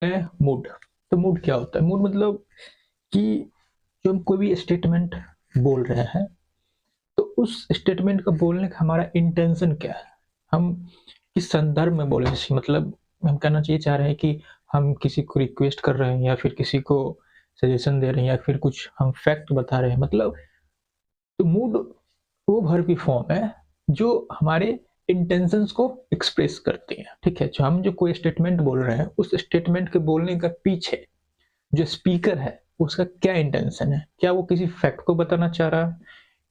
है मूड। तो मूड क्या होता है? मूड मतलब कि जो हम कोई भी स्टेटमेंट बोल रहे हैं, तो उस स्टेटमेंट का बोलने का हमारा इंटेंशन क्या है, हम किस संदर्भ में बोल रहे हैं। मतलब हम कहना चाहिए चाह रहे हैं कि हम किसी को रिक्वेस्ट कर रहे हैं या फिर किसी को सजेशन दे रहे हैं या फिर कुछ हम फैक्ट बता रहे हैं। मतलब तो मूड वो वर्ब की फॉर्म है जो हमारे इंटेंशंस को एक्सप्रेस करती है। ठीक है, जो हम जो कोई स्टेटमेंट बोल रहे हैं उस स्टेटमेंट के बोलने का पीछे जो स्पीकर है उसका क्या इंटेंशन है। क्या वो किसी फैक्ट को बताना चाह रहा है,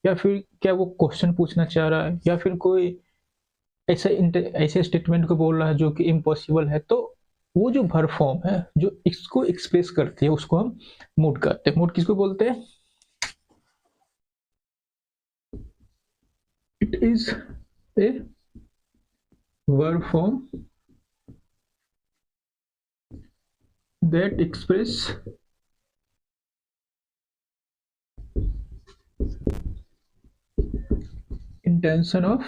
या फिर क्या वो क्वेश्चन पूछना चाह रहा है, या फिर कोई ऐसा ऐसे स्टेटमेंट को बोल रहा है जो कि इम्पॉसिबल है। तो वो जो वर्ब फॉर्म है जो इसको एक्सप्रेस करती है उसको हम मूड कहते हैं। मूड किसको बोलते हैं? It is a verb form that express intention of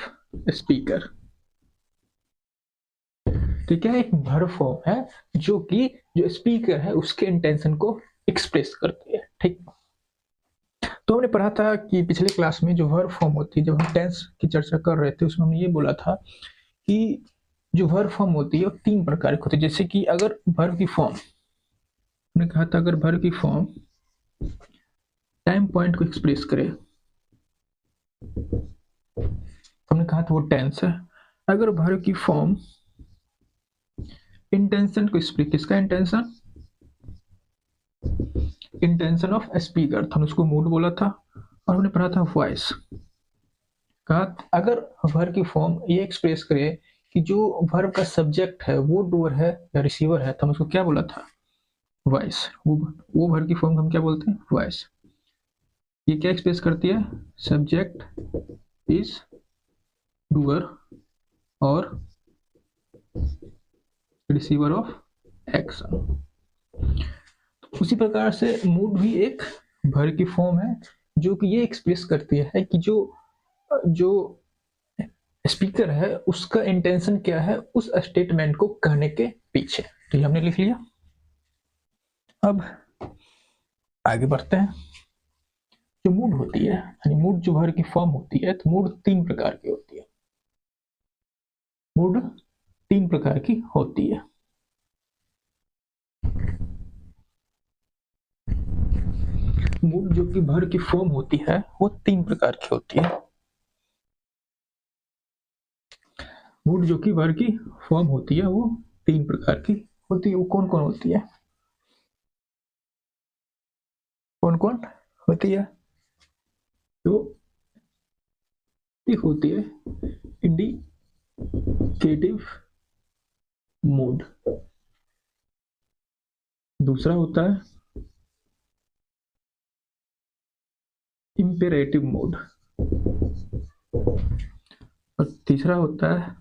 speaker। ठीक है, एक verb form है जो कि जो स्पीकर है उसके इंटेंशन को एक्सप्रेस करती है। ठीक, तो हमने पढ़ा था कि पिछले क्लास में जो वर्ब फॉर्म होती है, जब हम टेंस की चर्चा कर रहे थे उसमें हमने ये बोला था कि जो वर्ब फॉर्म होती है वो तीन प्रकार की होती है। जैसे कि अगर वर्ब की फॉर्म, हमने कहा था अगर वर्ब की फॉर्म टाइम पॉइंट को एक्सप्रेस करे, हमने कहा था वो टेंस है। अगर वर्ब की फॉर्म इंटेंशन को एक्सप्रेस, किसका इंटेंशन? इंटेंशन ऑफ स्पीकर, हमने उसको मूड बोला था। और हमने पढ़ा था वॉइस, कहा अगर वर्ब की फॉर्म ये एक्सप्रेस करे कि जो वर्ब का सब्जेक्ट है वो डूअर है या रिसीवर है, तो हम उसको क्या बोला था? वॉइस। वो वर्ब की फॉर्म हम क्या बोलते हैं? वॉइस। ये क्या एक्सप्रेस करती है? सब्जेक्ट इज डूअर और रिसीवर ऑफ एक्शन। उसी प्रकार से मूड भी एक वर्ब की फॉर्म है जो कि ये एक्सप्रेस करती है कि जो जो स्पीकर है उसका इंटेंशन क्या है उस स्टेटमेंट को कहने के पीछे। तो ये हमने लिख लिया। अब आगे बढ़ते हैं। जो मूड होती है, यानी मूड जो वर्ब की फॉर्म होती है, तो मूड तीन प्रकार की होती है। मूड तीन प्रकार की होती है। मूड जो कि वर्ब की फॉर्म होती है वो तीन प्रकार की होती है। मूड जो कि वर्ब की फॉर्म होती है वो तीन प्रकार की होती है। वो कौन कौन होती है? कौन कौन होती है? तो एक होती है इंडिकेटिव मूड, दूसरा होता है इंपेरेटिव मूड, और तीसरा होता है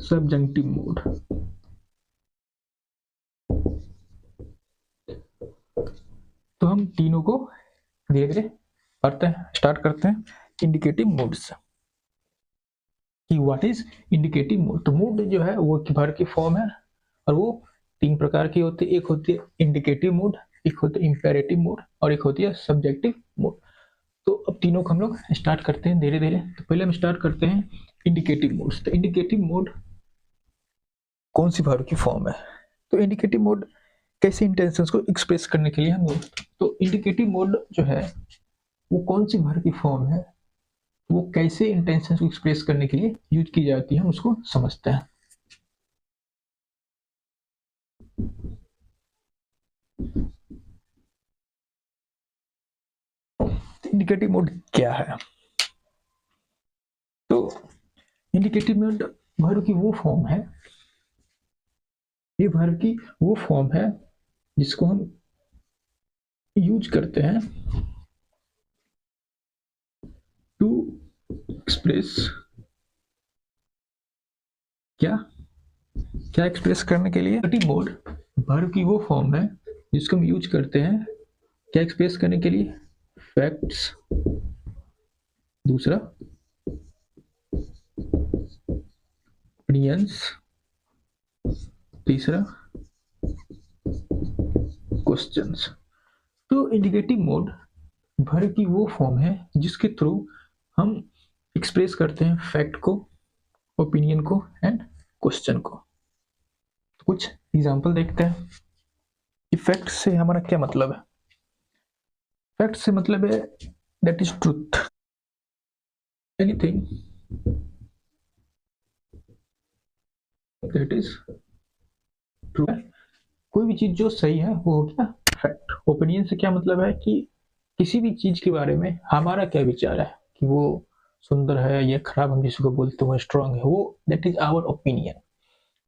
सबजंक्टिव मूड। तो हम तीनों को धीरे धीरे पढ़ते हैं, स्टार्ट करते हैं। इंडिकेटिव मूड्स कि व्हाट इज इंडिकेटिव मूड। तो मूड जो है वो वर्ब की फॉर्म है और वो तीन प्रकार की होती है। एक होती है इंडिकेटिव मूड, एक होती है इंपेरेटिव मूड और एक होती है सब्जेक्टिव मूड। तो अब तीनों को हम लोग स्टार्ट करते हैं धीरे धीरे। तो पहले हम स्टार्ट करते हैं इंडिकेटिव मूड्स। तो इंडिकेटिव मूड कौन सी वर्ब की फॉर्म है? तो इंडिकेटिव मोड कैसे इंटेंशंस को एक्सप्रेस करने के लिए हम लोग, तो इंडिकेटिव मोड जो है वो कौन सी वर्ब की फॉर्म है, वो कैसे इंटेंशंस को एक्सप्रेस करने के लिए यूज की जाती है, हम उसको समझते हैं। इंडिकेटिव मोड क्या है? तो इंडिकेटिव मोड वर्ब की वो फॉर्म है, ये वर्ब की वो फॉर्म है जिसको हम यूज करते हैं टू एक्सप्रेस, क्या क्या एक्सप्रेस करने के लिए? इंडिकेटिव मोड वर्ब की वो फॉर्म है जिसको हम यूज करते हैं क्या एक्सप्रेस करने के लिए? फैक्ट्स, दूसरा ओपिनियंस, तीसरा क्वेश्चंस। तो इंडिकेटिव मोड वर्ब की वो फॉर्म है जिसके थ्रू हम एक्सप्रेस करते हैं फैक्ट को, ओपिनियन को एंड क्वेश्चन को। तो कुछ एग्जांपल देखते हैं कि फैक्ट से हमारा क्या मतलब है। फैक्ट से मतलब है that is truth, anything that is true. कोई भी चीज जो सही है वो हो गया फैक्ट। ओपिनियन से क्या मतलब है कि किसी भी चीज के बारे में हमारा क्या विचार है, कि वो सुंदर है या खराब, हम जिसको बोलते हैं स्ट्रांग है, वो दैट इज आवर ओपिनियन।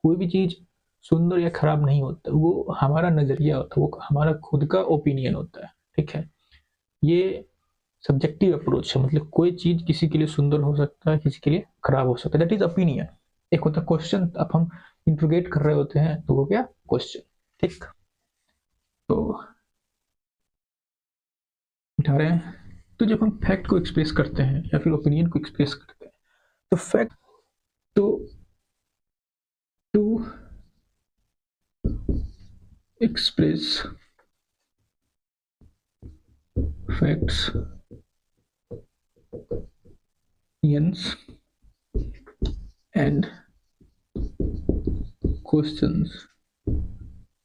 कोई भी चीज सुंदर या खराब नहीं होता, वो हमारा नजरिया होता है, वो हमारा खुद का ओपिनियन होता है। ठीक है, ये सब्जेक्टिव अप्रोच है। मतलब कोई चीज किसी के लिए सुंदर हो सकता है, किसी के लिए खराब हो सकता है, दैट इज ओपिनियन। एक होता है क्वेश्चन, अब हम इंट्रोगेट कर रहे होते हैं तो वो क्या क्वेश्चन। ठीक, तो उठा रहे हैं। तो जब हम फैक्ट को एक्सप्रेस करते हैं या फिर ओपिनियन को एक्सप्रेस करते हैं, तो फैक्ट तो to express facts opinions and questions,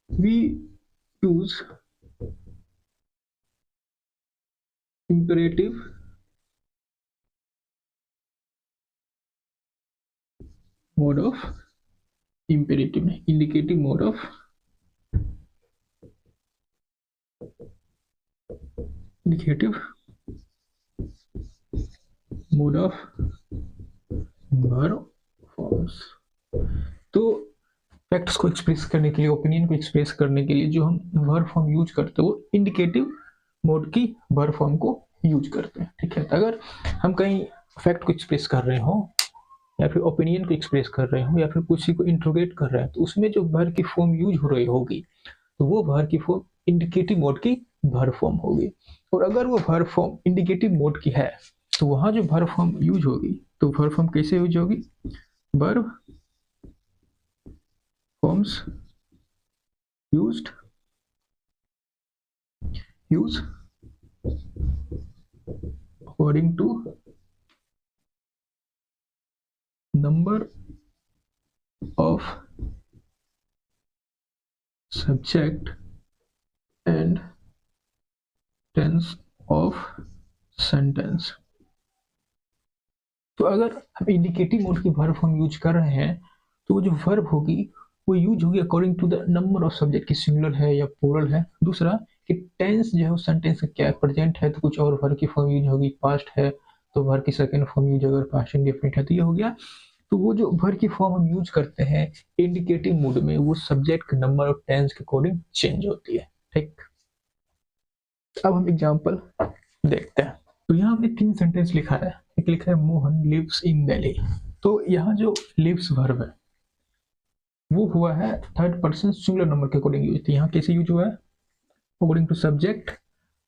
we use imperative mode of imperative indicative mode of indicative mode of verb forms। तो फैक्ट्स को एक्सप्रेस करने के लिए, ओपिनियन को एक्सप्रेस करने के लिए जो हम वर्ब फॉर्म यूज करते हैं वो इंडिकेटिव मोड की वर्ब फॉर्म को यूज करते हैं। ठीक है, तो अगर हम कहीं फैक्ट को एक्सप्रेस कर रहे हो या फिर ओपिनियन को एक्सप्रेस कर रहे हो या फिर किसी को इंट्रोगेट कर रहे हैं, तो उसमें जो वर्ब की फॉर्म यूज हो रही होगी तो वो वर्ब की फॉर्म इंडिकेटिव मोड की वर्ब फॉर्म होगी। और अगर वो वर्ब फॉर्म इंडिकेटिव मोड की है तो वहां जो वर्ब फॉर्म यूज होगी, तो वर्ब फॉर्म कैसे यूज होगी? Verb forms used use according to number of subject and tense of sentence। तो अगर हम इंडिकेटिव मोड की वर्ब फॉर्म यूज कर रहे हैं तो वो जो वर्ब होगी वो यूज होगी according to the number of subject, की सिंगुलर है या प्लूरल है। दूसरा कि टेंस जो है वो सेंटेंस का क्या है, प्रेजेंट है तो कुछ और वर्ब की फॉर्म यूज होगी, पास्ट है तो वर्ब की सेकंड फॉर्म यूज होगी, पास्ट इंडेफिनिट है तो ये हो गया। तो वो जो वर्ब की फॉर्म हम यूज करते हैं इंडिकेटिव मोड में, वो सब्जेक्ट के नंबर और टेंस के अकॉर्डिंग चेंज होती है। ठीक, अब हम एग्जांपल देखते हैं। तो यहाँ हमने 3 सेंटेंस लिखा है। एक लिखा है मोहन लिव्स इन दिल्ली। तो यहाँ जो लिव्स वर्ब है वो हुआ है थर्ड पर्सन सिंगुलर नंबर के अकॉर्डिंग यूज। तो यहाँ कैसे यूज हुआ है? अकॉर्डिंग टू सब्जेक्ट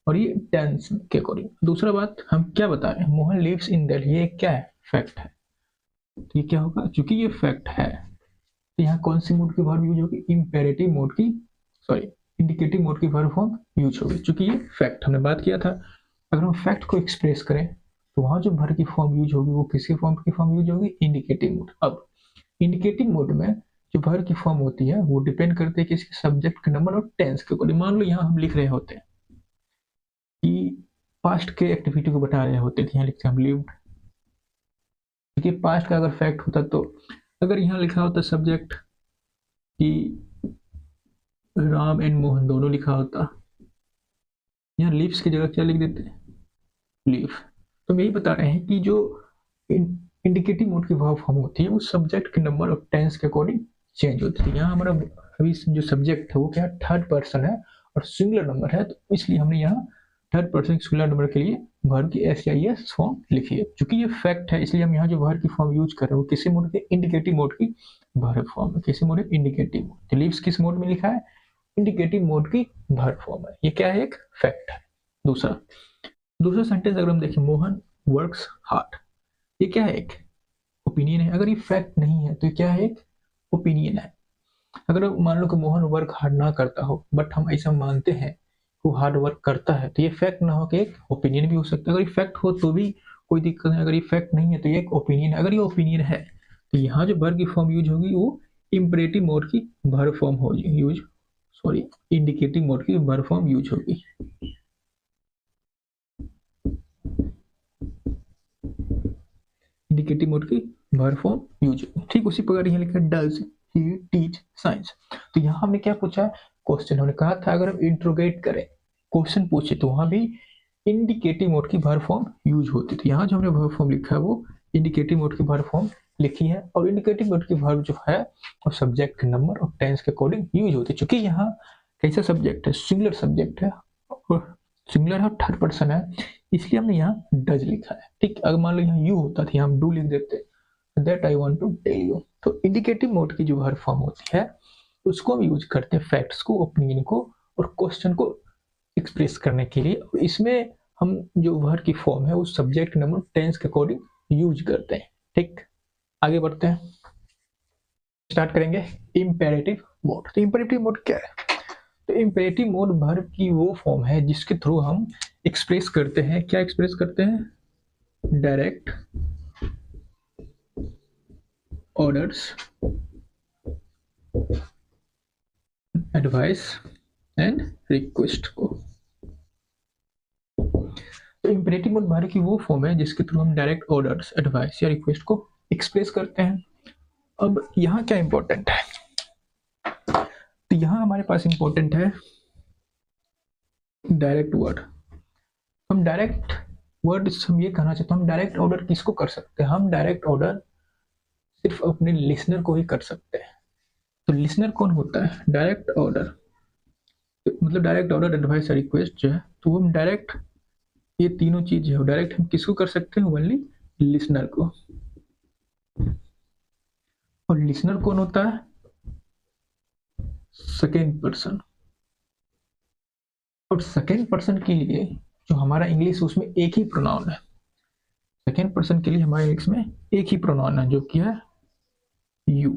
और ये टेंस के अकॉर्डिंग। दूसरा बात हम क्या बता रहे हैं, मोहन लिव्स इन दिल्ली, ये क्या है? फैक्ट है। तो ये क्या होगा? चूंकि ये फैक्ट है तो यहाँ कौन सी मोड की वर्ब यूज होगी? इंपेरेटिव मोड की, सॉरी इंडिकेटिव मोड की वर्ब फॉर्म यूज होगी, चूंकि ये फैक्ट हमने बात किया था। अगर हम फैक्ट को एक्सप्रेस करें तो वहां जो वर्ब की फॉर्म यूज होगी वो किसकी फॉर्म की फॉर्म यूज होगी? Indicative mode. अब इंडिकेटिव मोड में जो वर्ब की फॉर्म होती है वो डिपेंड करते हैं किसके? सब्जेक्ट के नंबर और टेंस के अकॉर्डिंग। मान लो यहाँ हम लिख रहे होते हैं कि पास्ट के एक्टिविटी को बता रहे होते थे, यहाँ लिखते हैं हम लिव्ड, क्योंकि पास्ट का अगर फैक्ट होता तो अगर यहाँ लिखा होता सब्जेक्ट कि राम एंड मोहन दोनों लिखा होता, यहाँ लिव्स की जगह क्या लिख देते हैं? लिव। तो हम यही बता रहे हैं कि जो इंडिकेटिव मोड की वर्ब फॉर्म होती है वो सब्जेक्ट के नंबर और टेंस के अकॉर्डिंग चेंज होती है। यहाँ हमारा अभी जो सब्जेक्ट है वो क्या थर्ड पर्सन है और सिंगुलर नंबर है, तो इसलिए हमने यहाँ थर्ड पर्सन सिंगुलर नंबर के लिए वर्ब की SIS फॉर्म लिखी है। चूंकि ये फैक्ट है इसलिए हम यहाँ जो वर्ब की फॉर्म यूज कर रहे हैं वो किसी मोड के? इंडिकेटिव मोड की वर्ब फॉर्म है। किसी मोड? Indicative mode. तो लिव्स किस मोड में लिखा है? इंडिकेटिव मोड की वर्ब फॉर्म है। ये क्या है? एक फैक्ट है। दूसरा सेंटेंस अगर हम देखें, मोहन वर्क्स हार्ड, ये क्या है? एक ओपिनियन है। अगर ये फैक्ट नहीं है तो ये क्या है? एक ओपिनियन है। अगर मान लो कि मोहन वर्क हार्ड ना करता हो, बट हम ऐसा मानते हैं वो हार्ड वर्क करता है, तो ये फैक्ट ना हो कि एक ओपिनियन भी हो सकता है। अगर फैक्ट हो तो भी कोई दिक्कत नहीं, अगर ये फैक्ट नहीं है तो ये एक ओपिनियन है। अगर ये ओपिनियन है तो यहाँ जो वर्ब की फॉर्म यूज होगी वो इम्परेटिव मोड की वर्ब फॉर्म होगी यूज, सॉरी इंडिकेटिव मोड की वर्ब फॉर्म यूज होगी। इंडिकेटिव मोड की वर्ब फॉर्म यूज होगी। ठीक उसी प्रकार यहाँ लिखा डज ही टीच साइंस। तो यहाँ हमने क्या पूछा, क्वेश्चन हमने कहा था अगर हम इंट्रोगेट करें, क्वेश्चन पूछे तो वहां भी इंडिकेटिव मोड की वर्ब फॉर्म यूज होती थी। यहाँ जो हमने वर्ब फॉर्म लिखा है वो इंडिकेटिव मोड की वर्ब फॉर्म लिखी है, और इंडिकेटिव मोड की वर्ब जो है वो सब्जेक्ट के नंबर और टेंस के अकॉर्डिंग यूज होती है। चूंकि यहाँ कैसा सब्जेक्ट है, सिंगुलर सब्जेक्ट है और सिंगुलर है, थर्ड पर्सन है, इसलिए हमने यहाँ डज लिखा है। ठीक, अगर मान लो यहाँ यू होता था, यहाँ हम डू लिख देते, that I want to tell you. तो इंडिकेटिव मोड की जो वर्ब फॉर्म होती है उसको हम यूज करते हैं फैक्ट्स को, ओपिनियन को और क्वेश्चन को एक्सप्रेस करने के लिए। और इसमें हम जो वर्ब की फॉर्म है वो सब्जेक्ट नंबर टेंस के अकॉर्डिंग यूज करते हैं। ठीक, आगे बढ़ते हैं, स्टार्ट करेंगे इम्पेरेटिव मोड। तो इम्पेरेटिव मोड क्या है? तो इम्पेरेटिव मोड वर्ब की वो फॉर्म है जिसके थ्रू हम एक्सप्रेस करते हैं, क्या एक्सप्रेस करते हैं? Direct orders, advice and request को। तो इम्पेरेटिव मोड वर्ब की वो फॉर्म है जिसके थ्रू हम डायरेक्ट ऑर्डर्स, एडवाइस या रिक्वेस्ट को एक्सप्रेस करते हैं। अब यहाँ क्या इंपॉर्टेंट है? तो यहाँ हमारे पास इंपॉर्टेंट है डायरेक्ट वर्ड। हम डायरेक्ट वर्ड हम ये कहना चाहते हैं, हम डायरेक्ट ऑर्डर किसको कर सकते हैं? हम डायरेक्ट ऑर्डर सिर्फ अपने लिसनर को ही कर सकते हैं। तो लिसनर कौन होता है? डायरेक्ट ऑर्डर, तो मतलब डायरेक्ट ऑर्डर, एडवाइस, रिक्वेस्ट जो है, तो हम डायरेक्ट ये तीनों चीज है डायरेक्ट हम किसको कर सकते हैं? ओनली लिसनर को। और लिसनर कौन होता है? Second person. और सेकेंड पर्सन के लिए जो हमारा इंग्लिश उसमें एक ही प्रोनाउन है, सेकेंड पर्सन के लिए हमारे इंग्लिश में एक ही प्रोनाउन है जो कि है यू,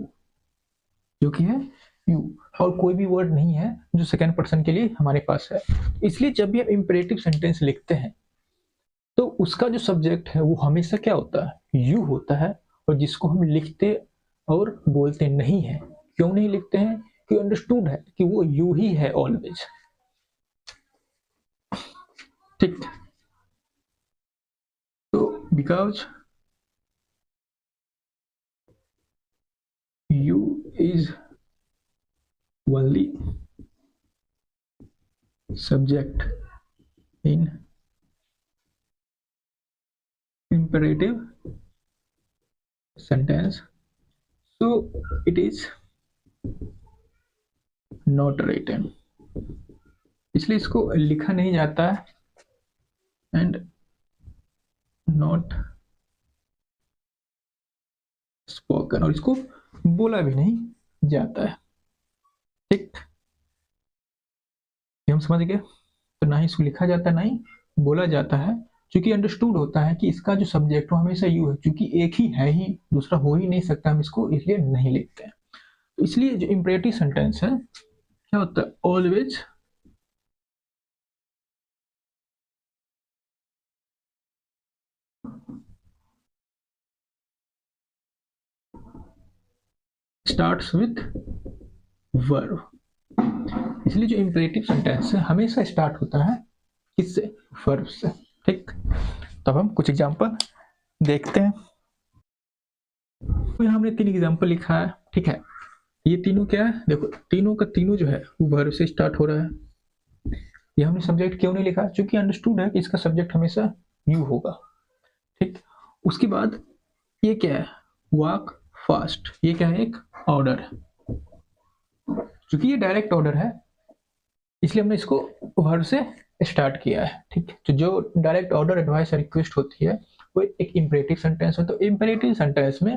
जो कि है यू, और कोई भी वर्ड नहीं है जो सेकेंड पर्सन के लिए हमारे पास है। इसलिए जब भी हम इंपेरेटिव सेंटेंस लिखते हैं तो उसका जो सब्जेक्ट है वो हमेशा क्या होता है? यू होता है। और जिसको हम लिखते और बोलते नहीं है, क्यों नहीं लिखते हैं? कि अंडरस्टूड है कि वो यू ही है ऑलवेज। ठीक, तो because you is only subject in imperative sentence, so it is not written, इसलिए इसको लिखा नहीं जाता है एंड नॉट स्पोकन, और इसको बोला भी नहीं जाता है। ठीक, हम समझ गए। तो ना ही इसको लिखा जाता है ना ही बोला जाता है, क्योंकि अंडरस्टूड होता है कि इसका जो सब्जेक्ट हो हमेशा यू है, क्योंकि एक ही है ही, दूसरा हो ही नहीं सकता, हम इसको इसलिए नहीं लिखते हैं। तो इसलिए जो इंपेरेटिव सेंटेंस है क्या होता है? Always starts with verb. इसलिए जो इंपेरेटिव सेंटेंस है हमेशा स्टार्ट होता है किससे? वर्ब से। ठीक, तब हम कुछ एग्जांपल देखते हैं। तो यहाँ हमने 3 एग्जांपल लिखा है। ठीक है, ये तीनों क्या है? देखो तीनों का तीनों जो है वो वर्ब से स्टार्ट हो रहा है। ये हमने सब्जेक्ट क्यों नहीं लिखा? क्योंकि अंडरस्टूड है कि इसका सब्जेक्ट हमेशा यू होगा। ठीक, उसके बाद ये क्या है? वॉक फास्ट, ये क्या है? एक ऑर्डर है। क्योंकि ये डायरेक्ट ऑर्डर है इसलिए हमने इसको वर्ब से स्टार्ट किया है। ठीक, तो जो डायरेक्ट ऑर्डर, एडवाइस, रिक्वेस्ट होती है वो एक इंपेरेटिव सेंटेंस है। तो इंपेरेटिव सेंटेंस में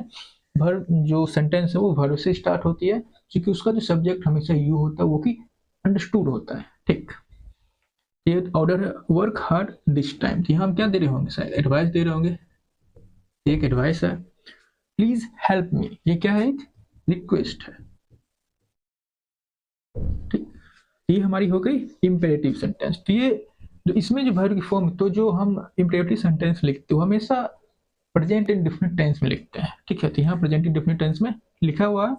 वर्ब जो सेंटेंस है वो वर्ब से स्टार्ट होती है, क्योंकि उसका जो सब्जेक्ट हमेशा यू होता है वो कि अंडरस्टूड होता है। ठीक, ये ऑर्डर है वर्क हार्ड दिस टाइम, तो यहाँ हम क्या दे रहे होंगे? शायद एडवाइस दे रहे होंगे, एक एडवाइस है। प्लीज हेल्प मी, ये क्या है? एक रिक्वेस्ट है। ये हमारी हो गई इम्पेरेटिव सेंटेंस। तो ये जो इसमें जो वर्ब की फॉर्म, तो जो हम इम्पेरेटिव सेंटेंस लिखते हो हमेशा प्रेजेंट इंडेफिनिट टेंस में लिखते हैं, ठीक है। तो यहाँ प्रेजेंट इंडेफिनिट टेंस में लिखा हुआ है।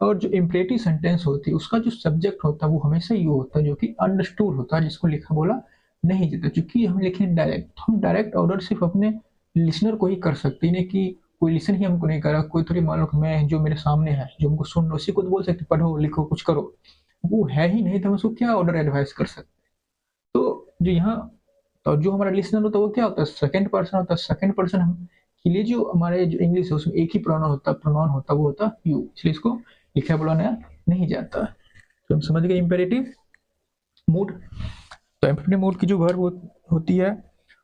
और जो इम्पेरेटिव सेंटेंस होती है उसका जो सब्जेक्ट होता है वो हमेशा ये होता है जो कि अंडरस्टूड होता है, जिसको लिखा बोला नहीं जाता। क्योंकि हम लिखें डायरेक्ट, तो हम डायरेक्ट ऑर्डर सिर्फ अपने लिसनर को ही कर सकते हैं, कि कोई लिसन ही हमको नहीं कर रहा। कोई थोड़ी मान लो कि मैं जो मेरे सामने है जो हमको सुन रहा, उसी को तो बोल सकते पढ़ो लिखो कुछ करो, वो है ही नहीं तो हम उसको क्या ऑर्डर एडवाइस कर सकते। तो जो यहाँ और जो हमारा लिसनर होता है वो क्या होता है, सेकंड पर्सन होता है। सेकंड पर्सन हम के लिए जो हमारे जो इंग्लिश है उसमें एक ही प्रोनाउन होता है वो होता है यू, इसलिए इसको लिखा बुलाना नहीं जाता। तो हम समझ गए इम्पेरेटिव मूड। तो इम्पेरेटिव मूड की जो वर्ब होती है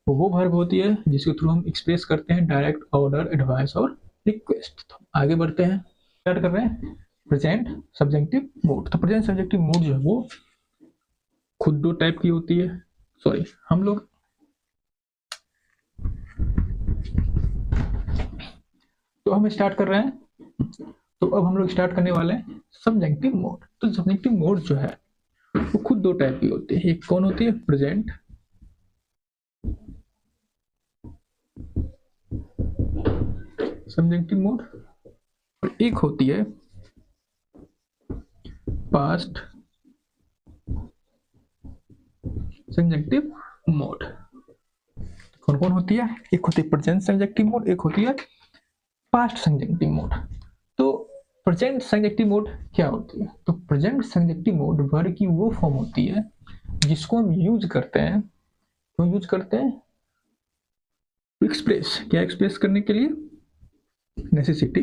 वो वर्ब होती है जिसके थ्रू हम एक्सप्रेस करते हैं डायरेक्ट ऑर्डर एडवाइस और रिक्वेस्ट। तो आगे बढ़ते हैं, स्टार्ट कर रहे हैं प्रेजेंट सब्जेक्टिव मूड। तो प्रेजेंट सब्जेक्टिव मूड जो है वो खुद दो टाइप की होती है। सॉरी, हम लोग तो हम स्टार्ट कर रहे हैं। तो अब हम लोग स्टार्ट करने वाले हैं सब्जेक्टिव मोड। तो सब्जेक्टिव मोड जो है वो खुद दो टाइप की होती है। एक कौन होती है, प्रेजेंट सब्जेक्टिव मोड, और एक होती है पास्ट सब्जेक्टिव मोड। कौन कौन होती है, एक होती है प्रेजेंट सब्जेक्टिव मोड, एक होती है पास्ट सब्जेक्टिव मोड। तो प्रेजेंट सब्जेक्टिव मोड क्या होती है, तो प्रेजेंट सब्जेक्टिव मोड वर्ब की वो फॉर्म होती है जिसको हम यूज करते हैं, क्यों यूज करते हैं, एक्सप्रेस, क्या एक्सप्रेस करने के लिए, नेसेसिटी,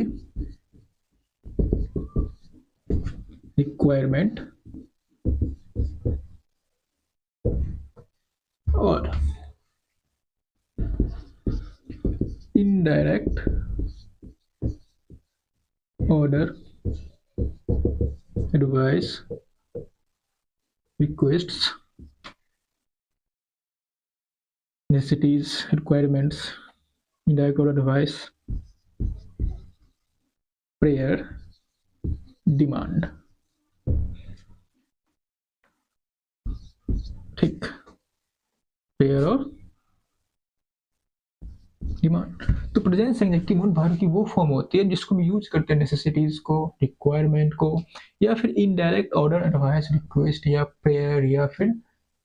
रिक्वायरमेंट और indirect order advice requests necessities requirements indirect order advice prayer demand. ठीक, प्रेयर और डिमांड। तो प्रेजेंट सब्जेक्टिव मोड वर्ब की वो फॉर्म होती है जिसको हम यूज करते हैं नेसेसिटीज को, रिक्वायरमेंट को, या फिर इनडायरेक्ट ऑर्डर एडवाइस रिक्वेस्ट या प्रेयर या फिर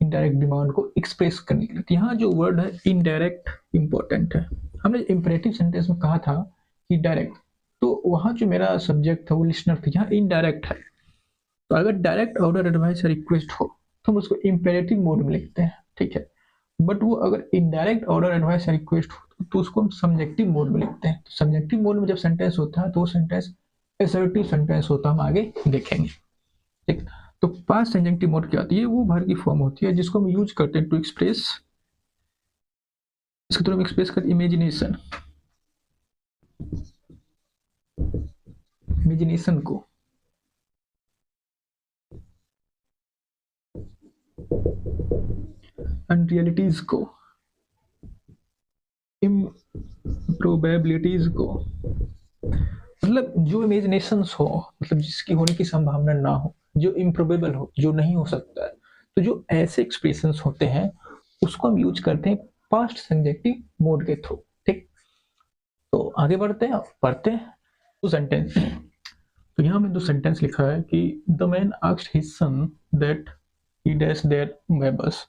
इनडायरेक्ट डिमांड को एक्सप्रेस करने के लिए। तो यहाँ जो वर्ड है इनडायरेक्ट इंपॉर्टेंट है। हमने इम्परेटिव सेंटेंस में कहा था कि डायरेक्ट, तो वहाँ जो मेरा सब्जेक्ट था वो लिसनर था, यहाँ इनडायरेक्ट है। तो अगर डायरेक्ट ऑर्डर एडवाइस रिक्वेस्ट हो तो हम उसको इम्पेरेटिव मोड में लिखते हैं, ठीक है। बट वो अगर इनडायरेक्ट ऑर्डर एडवाइस रिक्वेस्ट हो तो उसको हम सब्जेक्टिव मोड में लिखते हैं। तो सब्जेक्टिव मोड में जब सेंटेंस होता है तो वो सेंटेंस असर्टिव सेंटेंस होता है, हम आगे देखेंगे, ठीक। तो पास्ट सब्जेक्टिव मोड क्या होती है, वो वर्ब की फॉर्म होती है जिसको हम यूज करते हैं टू एक्सप्रेस, इसके थ्रू हम एक्सप्रेस करते इमेजिनेशन, इमेजिनेशन को, अनरियलिटीज को, इम्प्रोबेबिलिटीज को, मतलब जो इमेजिनेशंस हो, मतलब जिसकी होने की संभावना ना हो, जो इम्प्रोबेबल हो, जो नहीं हो सकता है, तो जो ऐसे एक्सप्रेशंस होते हैं उसको हम यूज करते हैं पास्ट सब्जेक्टिव मोड के थ्रू, ठीक। तो आगे बढ़ते हैं, पढ़ते हैं दो सेंटेंस। तो यहाँ में दो सेंटेंस लिखा है कि the man asked his son that he dash there was,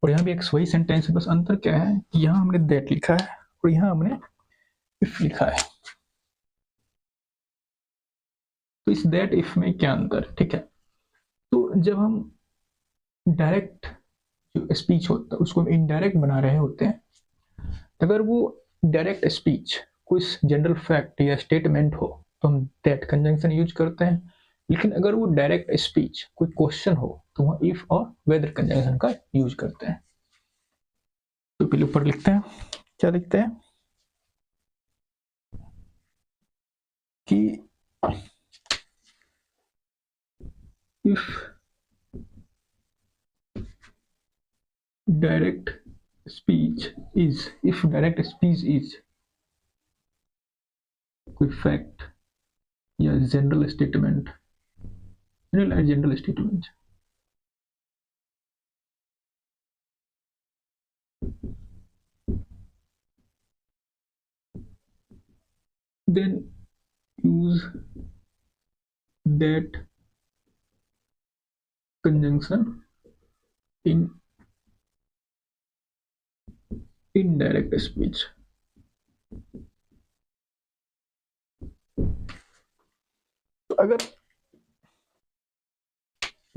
और यहाँ भी एक वही सेंटेंस है, बस अंतर क्या है कि यहाँ हमने दैट लिखा है और यहाँ हमने इफ लिखा है। तो इस दैट इफ में क्या अंतर, ठीक है। तो जब हम डायरेक्ट जो स्पीच होता है उसको हम इनडायरेक्ट बना रहे होते हैं, अगर वो डायरेक्ट स्पीच कोई जनरल फैक्ट या स्टेटमेंट हो तो हम दैट कंजंक्शन यूज करते हैं। लेकिन अगर वो डायरेक्ट स्पीच कोई क्वेश्चन हो तो वहाँ इफ और वेदर कंजंक्शन का यूज करते हैं। तो पहले ऊपर लिखते हैं, क्या लिखते हैं कि if direct direct speech is कोई फैक्ट या general statement then use that conjunction in indirect speech. तो अगर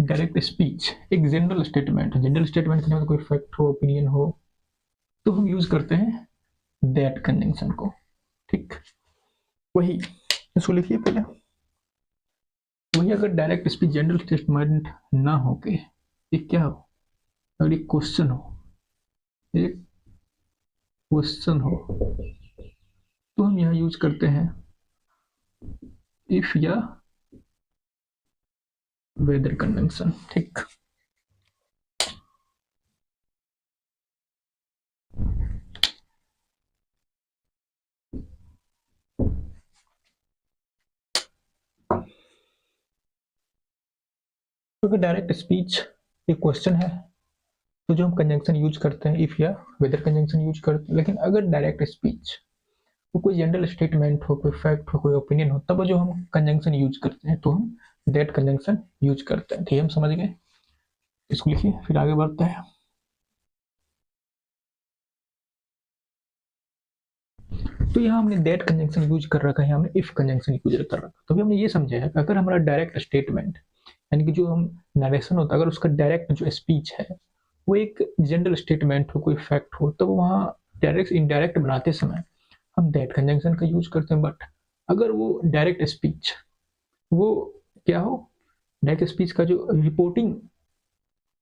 डायरेक्ट स्पीच एक जनरल स्टेटमेंट के कोई फैक्ट हो, ओपिनियन हो, तो हम यूज करते हैं दैट कंजंक्शन को। ठीक, वही इसको लिखिए पहले। वही अगर डायरेक्ट स्पीच जनरल स्टेटमेंट ना हो के एक क्या हो, अगर एक क्वेश्चन हो, तो हम यहाँ यूज करते हैं इफ या वेदर कंजंक्शन। ठीक, क्योंकि डायरेक्ट स्पीच एक क्वेश्चन है, तो जो हम कंजंक्शन यूज करते हैं इफ या वेदर कंजंक्शन यूज करते हैं। लेकिन अगर डायरेक्ट स्पीच वो कोई जनरल स्टेटमेंट हो, कोई फैक्ट हो, कोई ओपिनियन हो, तब जो हम कंजंक्शन यूज करते हैं तो हम दैट कंजंक्शन यूज करते हैं। ठीक है, हम समझ गए। इसको लिखिए, फिर आगे बढ़ते हैं। तो यहाँ हमने दैट कंजंक्शन यूज कर रखा है, हमने इफ कंजंक्शन यूज कर रखा है। तो हमने ये समझा है कि अगर हमारा डायरेक्ट स्टेटमेंट यानी कि जो हम नरेशन होता है, अगर उसका डायरेक्ट जो स्पीच है वो एक जनरल स्टेटमेंट हो, कोई फैक्ट हो, तो वहाँ डायरेक्ट इनडायरेक्ट बनाते समय हम दैट कंजंक्शन का यूज करते हैं। बट अगर वो डायरेक्ट स्पीच वो क्या हो, डायरेक्ट स्पीच का जो रिपोर्टिंग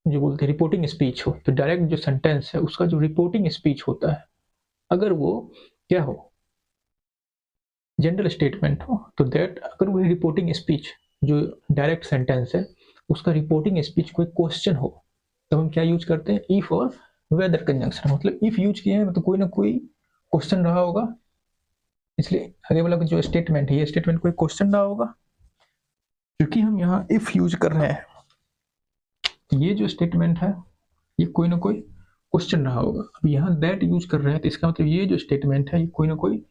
जो बोलते हैं रिपोर्टिंग स्पीच हो, तो डायरेक्ट जो सेंटेंस है उसका जो रिपोर्टिंग स्पीच होता है, अगर वो क्या हो, जनरल स्टेटमेंट हो, तो दैट अगर वो रिपोर्टिंग स्पीच जो डायरेक्ट सेंटेंस है उसका रिपोर्टिंग स्पीच कोई क्वेश्चन हो, तो हम क्या यूज करते हैं, इफ और वेदर कंजंक्शन। मतलब इफ यूज किए हैं तो कोई ना कोई क्वेश्चन रहा होगा, इसलिए आगे वाला जो स्टेटमेंट है ये स्टेटमेंट कोई क्वेश्चन रहा होगा। क्योंकि हम यहाँ इफ यूज कर रहे हैं, तो ये जो स्टेटमेंट है ये कोई ना कोई क्वेश्चन रहा होगा। अब यहाँ दैट यूज कर रहे हैं, तो इसका मतलब ये जो स्टेटमेंट है ये कोई ना कोई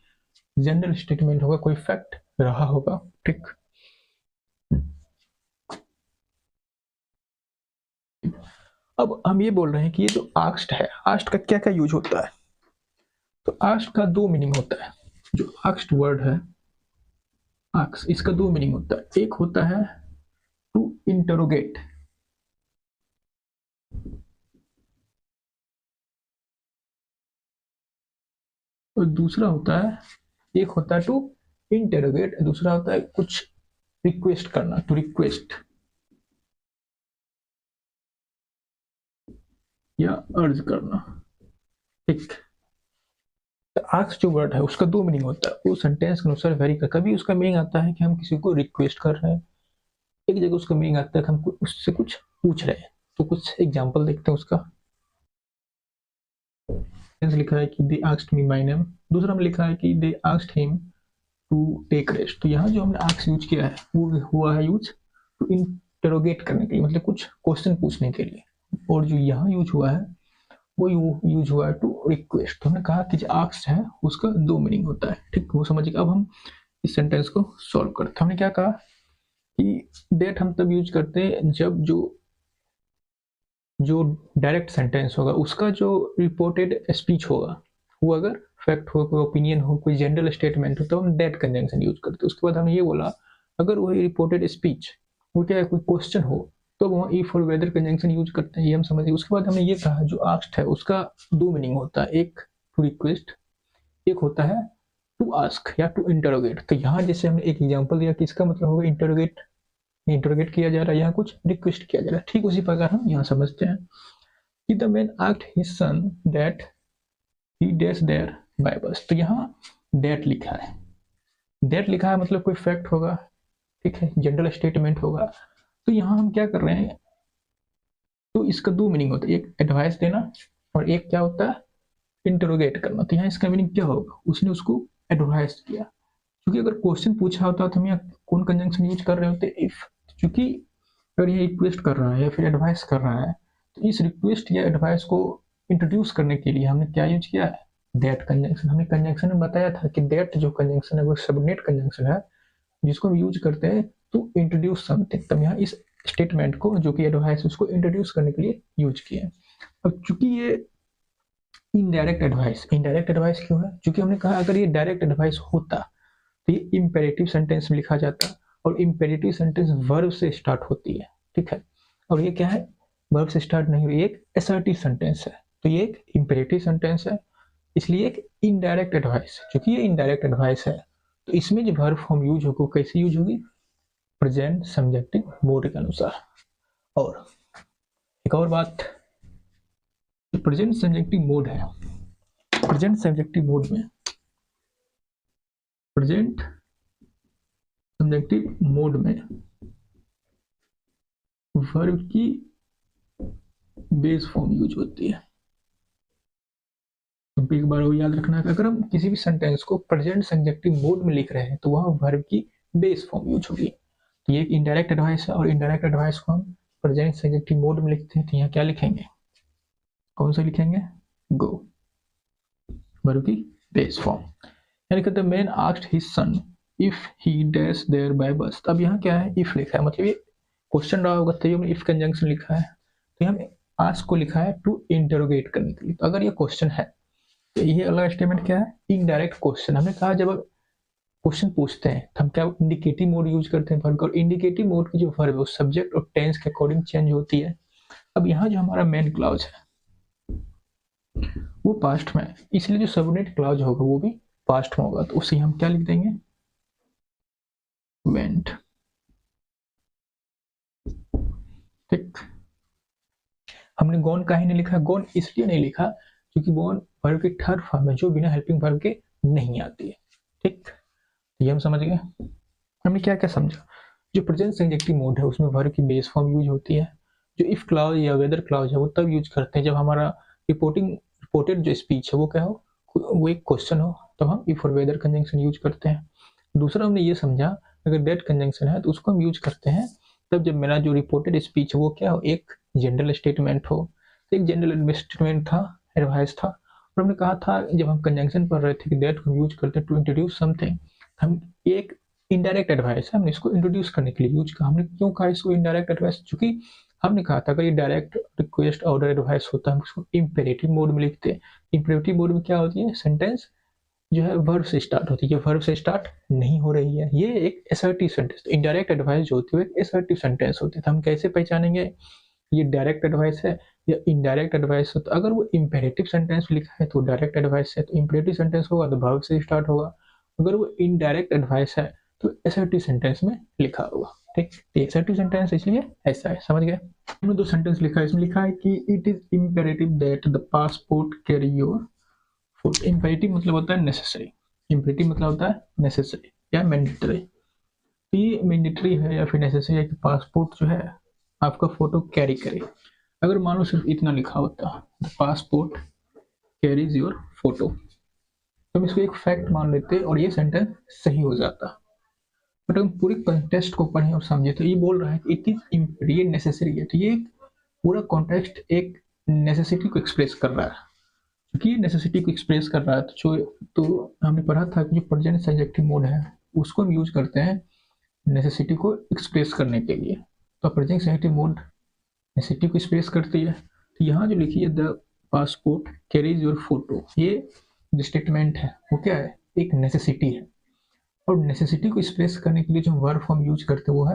जनरल स्टेटमेंट होगा, कोई फैक्ट रहा होगा। ठीक, अब हम ये बोल रहे हैं कि ये जो आस्क्ड है, आस्क्ड का क्या क्या यूज होता है। तो आस्क्ड का दो मीनिंग होता है। जो आस्क्ड वर्ड है आस्क, इसका दो मीनिंग होता है। एक होता है टू इंटरोगेट, और दूसरा होता है, एक होता है टू इंटरोगेट, दूसरा होता है कुछ रिक्वेस्ट करना, टू रिक्वेस्ट या अर्ज करना। ठीक, तो आस्क जो वर्ड है उसका दो मीनिंग होता है, वो सेंटेंस के अनुसार वेरी कर। कभी उसका मीनिंग आता है कि हम किसी को रिक्वेस्ट कर रहे हैं, एक जगह उसका मीनिंग आता है कि हम उससे कुछ पूछ रहे हैं। तो कुछ एग्जांपल देखते हैं उसका। लिखा है कि they asked me my name, दूसरा में लिखा है कि they asked him to take rest. तो यहाँ जो हमने आस्क यूज किया है वो हुआ है यूज टू इंटरोगेट करने के लिए, मतलब कुछ क्वेश्चन पूछने के लिए। और जो यहाँ यूज हुआ है वो यूज हुआ है टू रिक्वेस्ट। तो हमने कहा कि जो आस्क्ड है उसका दो मीनिंग होता है। ठीक, वो समझिए। अब हम इस सेंटेंस को सॉल्व करते हैं। हमने क्या कहा कि डेट हम तब यूज करते हैं जब जो डायरेक्ट सेंटेंस होगा उसका जो रिपोर्टेड स्पीच होगा वो अगर फैक्ट हो, कोई ओपिनियन हो, कोई जनरल स्टेटमेंट हो, तो हम दैट कंजंक्शन यूज करते हैं। उसके बाद हमने ये बोला अगर वही रिपोर्टेड स्पीच वो क्या है, कोई क्वेश्चन हो, तो वहाँ इफ और वेदर कंजंक्शन यूज करते हैं। ये हम समझिए। उसके बाद हमने ये कहा जो आस्क्ड है उसका दो मीनिंग होता है, एक टू रिक्वेस्ट, एक होता है टू आस्क या टू इंटरोगेट। तो यहाँ जैसे हमने एक एग्जाम्पल दिया कि इसका मतलब होगा इंटरोगेट किया जा रहा है, यहाँ कुछ रिक्वेस्ट किया जा रहा है। ठीक उसी प्रकार हम यहाँ समझते हैं कि the man asked his son that he dash there by bus. तो यहाँ दैट लिखा है, दैट लिखा है मतलब कोई फैक्ट होगा, ठीक है, जनरल स्टेटमेंट होगा। तो यहाँ हम क्या कर रहे हैं, तो इसका दो मीनिंग होता है, एक एडवाइस देना और एक क्या होता है, इंटरोगेट करना। तो यहाँ इसका मीनिंग क्या होगा, उसने उसको एडवाइस किया। क्योंकि अगर क्वेश्चन पूछा होता तो हम यहाँ कौन कंजंक्शन यूज कर रहे होते, इफ। क्योंकि अगर ये रिक्वेस्ट कर रहा है या फिर एडवाइस कर रहा है, तो इस रिक्वेस्ट या एडवाइस को इंट्रोड्यूस करने के लिए हमने क्या यूज किया है, दैट कंजंक्शन, हमने कंजंक्शन में बताया था कि दैट जो कंजंक्शन है वो सबऑर्डिनेट कंजंक्शन है जिसको हम यूज करते हैं टू इंट्रोड्यूस समथिंग। तब यहाँ इस स्टेटमेंट को जो कि एडवाइस उसको इंट्रोड्यूस करने के लिए यूज किया है। अब चूंकि ये इनडायरेक्ट एडवाइस क्यों है? क्योंकि हमने कहा अगर ये डायरेक्ट एडवाइस होता तो ये इंपेरेटिव सेंटेंस में लिखा जाता, और इंपेरेटिव सेंटेंस वर्ब से स्टार्ट होती है, ठीक है। और ये क्या है? वर्ब से स्टार्ट नहीं हुई, एक असर्टिव सेंटेंस है, तो ये एक इंपेरेटिव सेंटेंस है, इसलिए एक इनडायरेक्ट एडवाइस। क्योंकि ये इनडायरेक्ट एडवाइस है तो इसमें जो वर्ब फॉर्म यूज होगी कैसे यूज होगी? प्रेजेंट सब्जेक्टिव मोड के अनुसार। और एक और बात, प्रेजेंट सब्जेक्टिव मोड है, प्रेजेंट सब्जेक्टिव मोड में प्रेजेंट सब्जेक्टिव मोड में वर्ब की बेस फॉर्म यूज होती है। तो एक बार वो याद रखना है, अगर हम किसी भी सेंटेंस को प्रेजेंट सब्जेक्टिव मोड में लिख रहे हैं तो वहां वर्ब की बेस फॉर्म यूज होगी। तो ये एक इनडायरेक्ट एडवाइस है, और इनडायरेक्ट एडवाइस को हम प्रेजेंट सब्जेक्टिव मोड में लिखते हैं। तो यहाँ क्या लिखेंगे? कौन सा लिखेंगे? गो, वर्ब की बेस फॉर्म। यानी कहते हैं man asked his son if he dash there by bus. अब यहाँ क्या है? इफ लिखा है, मतलब ये क्वेश्चन रहा होगा तभी हमने इफ कंजंक्शन लिखा है। तो हम आस्क को लिखा है टू इंटरोगेट करने के लिए। तो अगर ये क्वेश्चन है तो ये अगला स्टेटमेंट क्या है? Indirect question. हमने कहा जब क्वेश्चन पूछते हैं तो हम क्या इंडिकेटिव मोड यूज करते हैं वर्ब, और इंडिकेटिव मोड की जो वर्ब है वो सब्जेक्ट और टेंस के अकॉर्डिंग चेंज होती है। अब यहाँ जो हमारा मेन क्लॉज है वो पास्ट में है, इसलिए जो सबऑर्डिनेट क्लॉज होगा वो भी पास्ट में होगा। तो उसे हम क्या लिख देंगे? वेंट। ठीक, हमने गॉन काहे नहीं लिखा? गॉन इसलिए नहीं लिखा क्योंकि गॉन वर्ब की थर्ड फॉर्म है जो बिना हेल्पिंग वर्ब के नहीं आती है। ठीक, ये हम समझ गए। हमने क्या क्या समझा? जो प्रेजेंट सब्जेक्टिव मोड है उसमें वर्ब की बेस फॉर्म यूज होती है। जो इफ क्लॉज या वेदर क्लॉज है वो तब यूज करते हैं जब हमारा रिपोर्टेड जो स्पीच है वो क्या हो? वो एक क्वेश्चन हो, तब हम इफ और वेदर कंजंक्शन यूज करते हैं। दूसरा हमने ये समझा अगर दैट कंजंक्शन है तो उसको हम यूज करते हैं तब जब मेरा जो रिपोर्टेड स्पीच है वो क्या हो? एक जनरल स्टेटमेंट हो। तो एक जनरल स्टेटमेंट था, एडवाइस था, और हमने कहा था जब हम कंजंक्शन पढ़ रहे थे कि दैट को यूज करते हैं टू इंट्रोड्यूस समथिंग। हम एक इनडायरेक्ट एडवाइस है, हमने इसको इंट्रोड्यूस करने के लिए यूज किया। हमने क्यों कहा इसको इनडायरेक्ट एडवाइस? चूंकि हमने कहा था अगर ये डायरेक्ट रिक्वेस्ट ऑर्डर एडवाइस होता हम उसको इंपेरेटिव मोड में लिखते। इंपेरेटिव मोड में क्या होती है? सेंटेंस जो है वर्ब से स्टार्ट होती है, वर्ब से स्टार्ट नहीं हो रही है, ये एक असर्टिव सेंटेंस। तो इनडायरेक्ट एडवाइस जो होती है एक असर्टिव सेंटेंस होती है। तो हम कैसे पहचानेंगे ये डायरेक्ट एडवाइस है या इनडायरेक्ट एडवाइस है? तो अगर वो इंपेरेटिव सेंटेंस लिखा है तो डायरेक्ट एडवाइस है, तो इंपेरेटिव सेंटेंस होगा तो वर्ब से स्टार्ट होगा। अगर वो इनडायरेक्ट एडवाइस है तो असर्टिव सेंटेंस में लिखा होगा। ठीक, तो असर्टिव सेंटेंस इसलिए ऐसा है, समझ गए? हमने दो सेंटेंस लिखा है, इसमें लिखा है कि it is imperative that the passport carry your photo. Imperative मतलब होता है नेसेसरी, इंपेरेटिव मतलब होता है नेसेसरी या मैंडेटरी। ये मैंडेटरी है या फिर नेसेसरी है कि पासपोर्ट जो है आपका फोटो कैरी करे। अगर मान लो सिर्फ इतना लिखा होता the passport carries your photo तो हम इसको एक फैक्ट मान लेते और ये सेंटेंस सही हो जाता। बट हम पूरे कॉन्टेक्स्ट को पढ़ें और समझे तो ये बोल रहा है कि इट इज ये नेसेसरी है। तो ये पूरा कॉन्टेक्स्ट एक नेसेसिटी को एक्सप्रेस कर रहा है। क्योंकि नेसेसिटी को एक्सप्रेस कर रहा है तो हमने पढ़ा था कि जो प्रेजेंट सब्जेक्टिव मोड है उसको हम यूज करते हैं नेसेसिटी को एक्सप्रेस करने के लिए। तो प्रेजेंट सब्जेक्टिव मोड नेसेसिटी को एक्सप्रेस करती है। तो यहाँ जो लिखी है the passport carries your photo, ये जो स्टेटमेंट है वो क्या है? एक नेसेसिटी है। और नेसेसिटी को एक्सप्रेस करने के लिए जो वर्ब फॉर्म यूज करते हैं वो है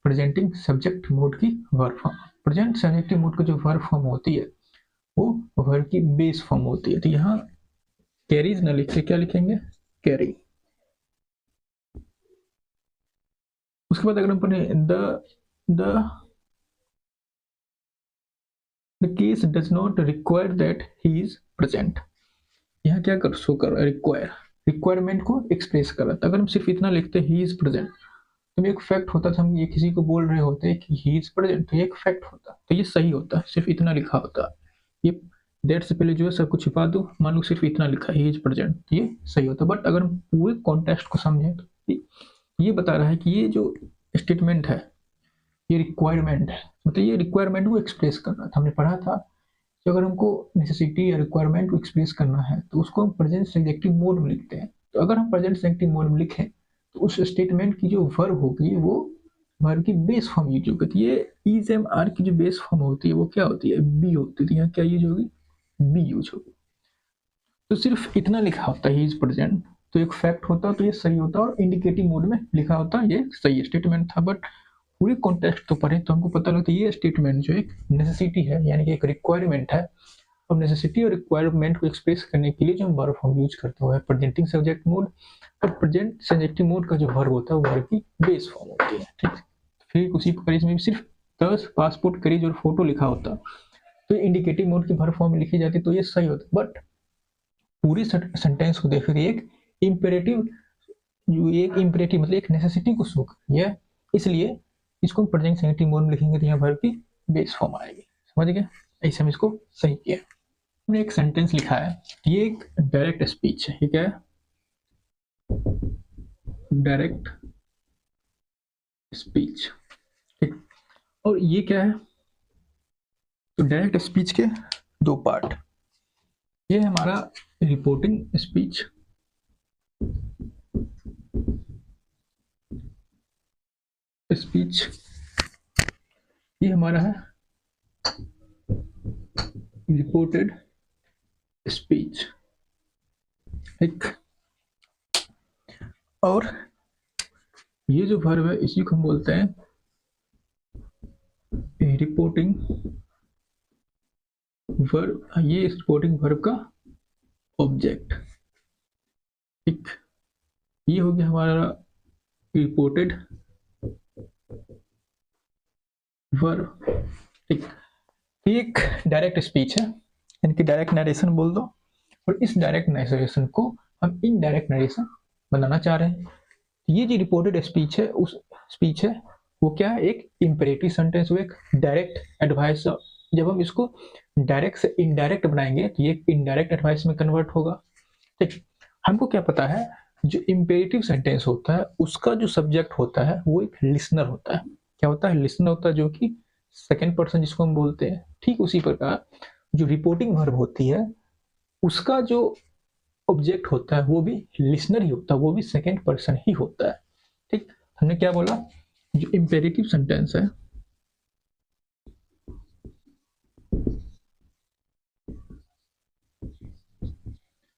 प्रेजेंटिंग सब्जेक्ट मोड की verb form. Present subjunctive mode की जो वर्ब फॉर्म होती है वो वर्ब की बेस फॉर्म होती है। तो यहाँ कैरीज ना लिख के क्या लिखेंगे? कैरी। उसके बाद अगर हम पढ़े the case does not require that he is present. यहाँ क्या कर शो कर रहा है? रिक्वायरमेंट को एक्सप्रेस कर रहा था। अगर हम सिर्फ इतना लिखते ही इज प्रेजेंट तो एक फैक्ट होता था, हम ये किसी को बोल रहे होते कि ही इज प्रेजेंट तो ये एक फैक्ट होता, तो ये सही होता। सिर्फ इतना लिखा होता, ये दैट से पहले जो है सब कुछ छिपा दो, मान लो सिर्फ इतना लिखा ही इज प्रेजेंट तो ये सही होता। बट अगर हम पूरे कॉन्टेक्स्ट को समझें तो ये बता रहा है कि ये जो स्टेटमेंट है ये रिक्वायरमेंट है, मतलब ये रिक्वायरमेंट को एक्सप्रेस कर रहा था। हमने पढ़ा था तो अगर हमको नेसेसिटी या रिक्वायरमेंट को एक्सप्रेस करना है तो उसको हम प्रेजेंट सब्जेक्टिव मोड में लिखते हैं। तो अगर हम प्रेजेंट सब्जेक्टिव मोड में लिखें तो उस स्टेटमेंट की जो वर्ब होगी वो वर्ब की बेस फॉर्म यूज होगी। तो ये इज एम आर की जो बेस फॉर्म होती है वो क्या होती है, बी होती है। तो यहाँ क्या यूज होगी, बी यूज होगी। तो सिर्फ इतना लिखा होता है इज प्रेजेंट, तो एक फैक्ट होता तो ये सही होता, और इंडिकेटिव मोड में लिखा होता ये सही स्टेटमेंट था। बट पूरी कॉन्टेक्स्ट तो पढ़े तो हमको पता लगता है ये स्टेटमेंट जो एक नेसेसिटी है, यानी कि एक रिक्वायरमेंट है। और नेसेसिटी और रिक्वायरमेंट को एक्सप्रेस करने के लिए जो हम वर्ब फॉर्म यूज करते हैं प्रेजेंटिंग सब्जेक्ट मोड, और प्रेजेंट सब्जेक्टिव मोड का जो वर्ब होता है वो वर्ब की बेस फॉर्म होती है। ठीक, फिर उसी प्रकार इसमें सिर्फ 10 पासपोर्ट करीज और फोटो लिखा होता तो इंडिकेटिव मोड की वर्ब फॉर्म में लिखी जाती तो ये सही होता। बट पूरी सेंटेंस को देखो एक इंपेरेटिव, जो एक इंपेरेटिव मतलब एक नेसेसिटी को शो कर है, इसलिए इसको प्रेजेंट सब्जेक्टिव मोड में लिखेंगे तो यहाँ वर्ब की बेस फॉर्म आएगी। समझ गए, ऐसे हम इसको सही किया। हमने एक सेंटेंस लिखा है, ये एक डायरेक्ट स्पीच है, ठीक है, डायरेक्ट स्पीच। ठीक, और ये क्या है, तो डायरेक्ट स्पीच के दो पार्ट, ये हमारा रिपोर्टिंग स्पीच, ये हमारा है रिपोर्टेड स्पीच। एक और ये जो वर्ब है इसी को हम बोलते हैं रिपोर्टिंग वर्ब। ये रिपोर्टिंग वर्ब का ऑब्जेक्ट। ठीक, ये हो गया हमारा रिपोर्टेड वर्ब। ठीक, एक डायरेक्ट स्पीच है, इनकी डायरेक्ट नरेशन बोल दो, और इस डायरेक्ट नरेशन को हम इनडायरेक्ट नरेशन बनाना चाह रहे हैं। ये जो रिपोर्टेड स्पीच है उस स्पीच है वो क्या है, एक इंपेरेटिव सेंटेंस, वो एक डायरेक्ट एडवाइस। जब हम इसको डायरेक्ट से इनडायरेक्ट बनाएंगे तो ये इनडायरेक्ट एडवाइस में कन्वर्ट होगा। ठीक, हमको क्या पता है, जो इंपेरेटिव सेंटेंस होता है उसका जो सब्जेक्ट होता है वो एक लिसनर होता है। क्या होता है, लिसनर होता है, जो कि सेकेंड पर्सन जिसको हम बोलते हैं। ठीक उसी प्रकार जो रिपोर्टिंग वर्ब होती है उसका जो ऑब्जेक्ट होता है वो भी लिसनर ही होता है, वो भी सेकेंड पर्सन ही होता है। ठीक, हमने क्या बोला, जो इंपेरेटिव सेंटेंस है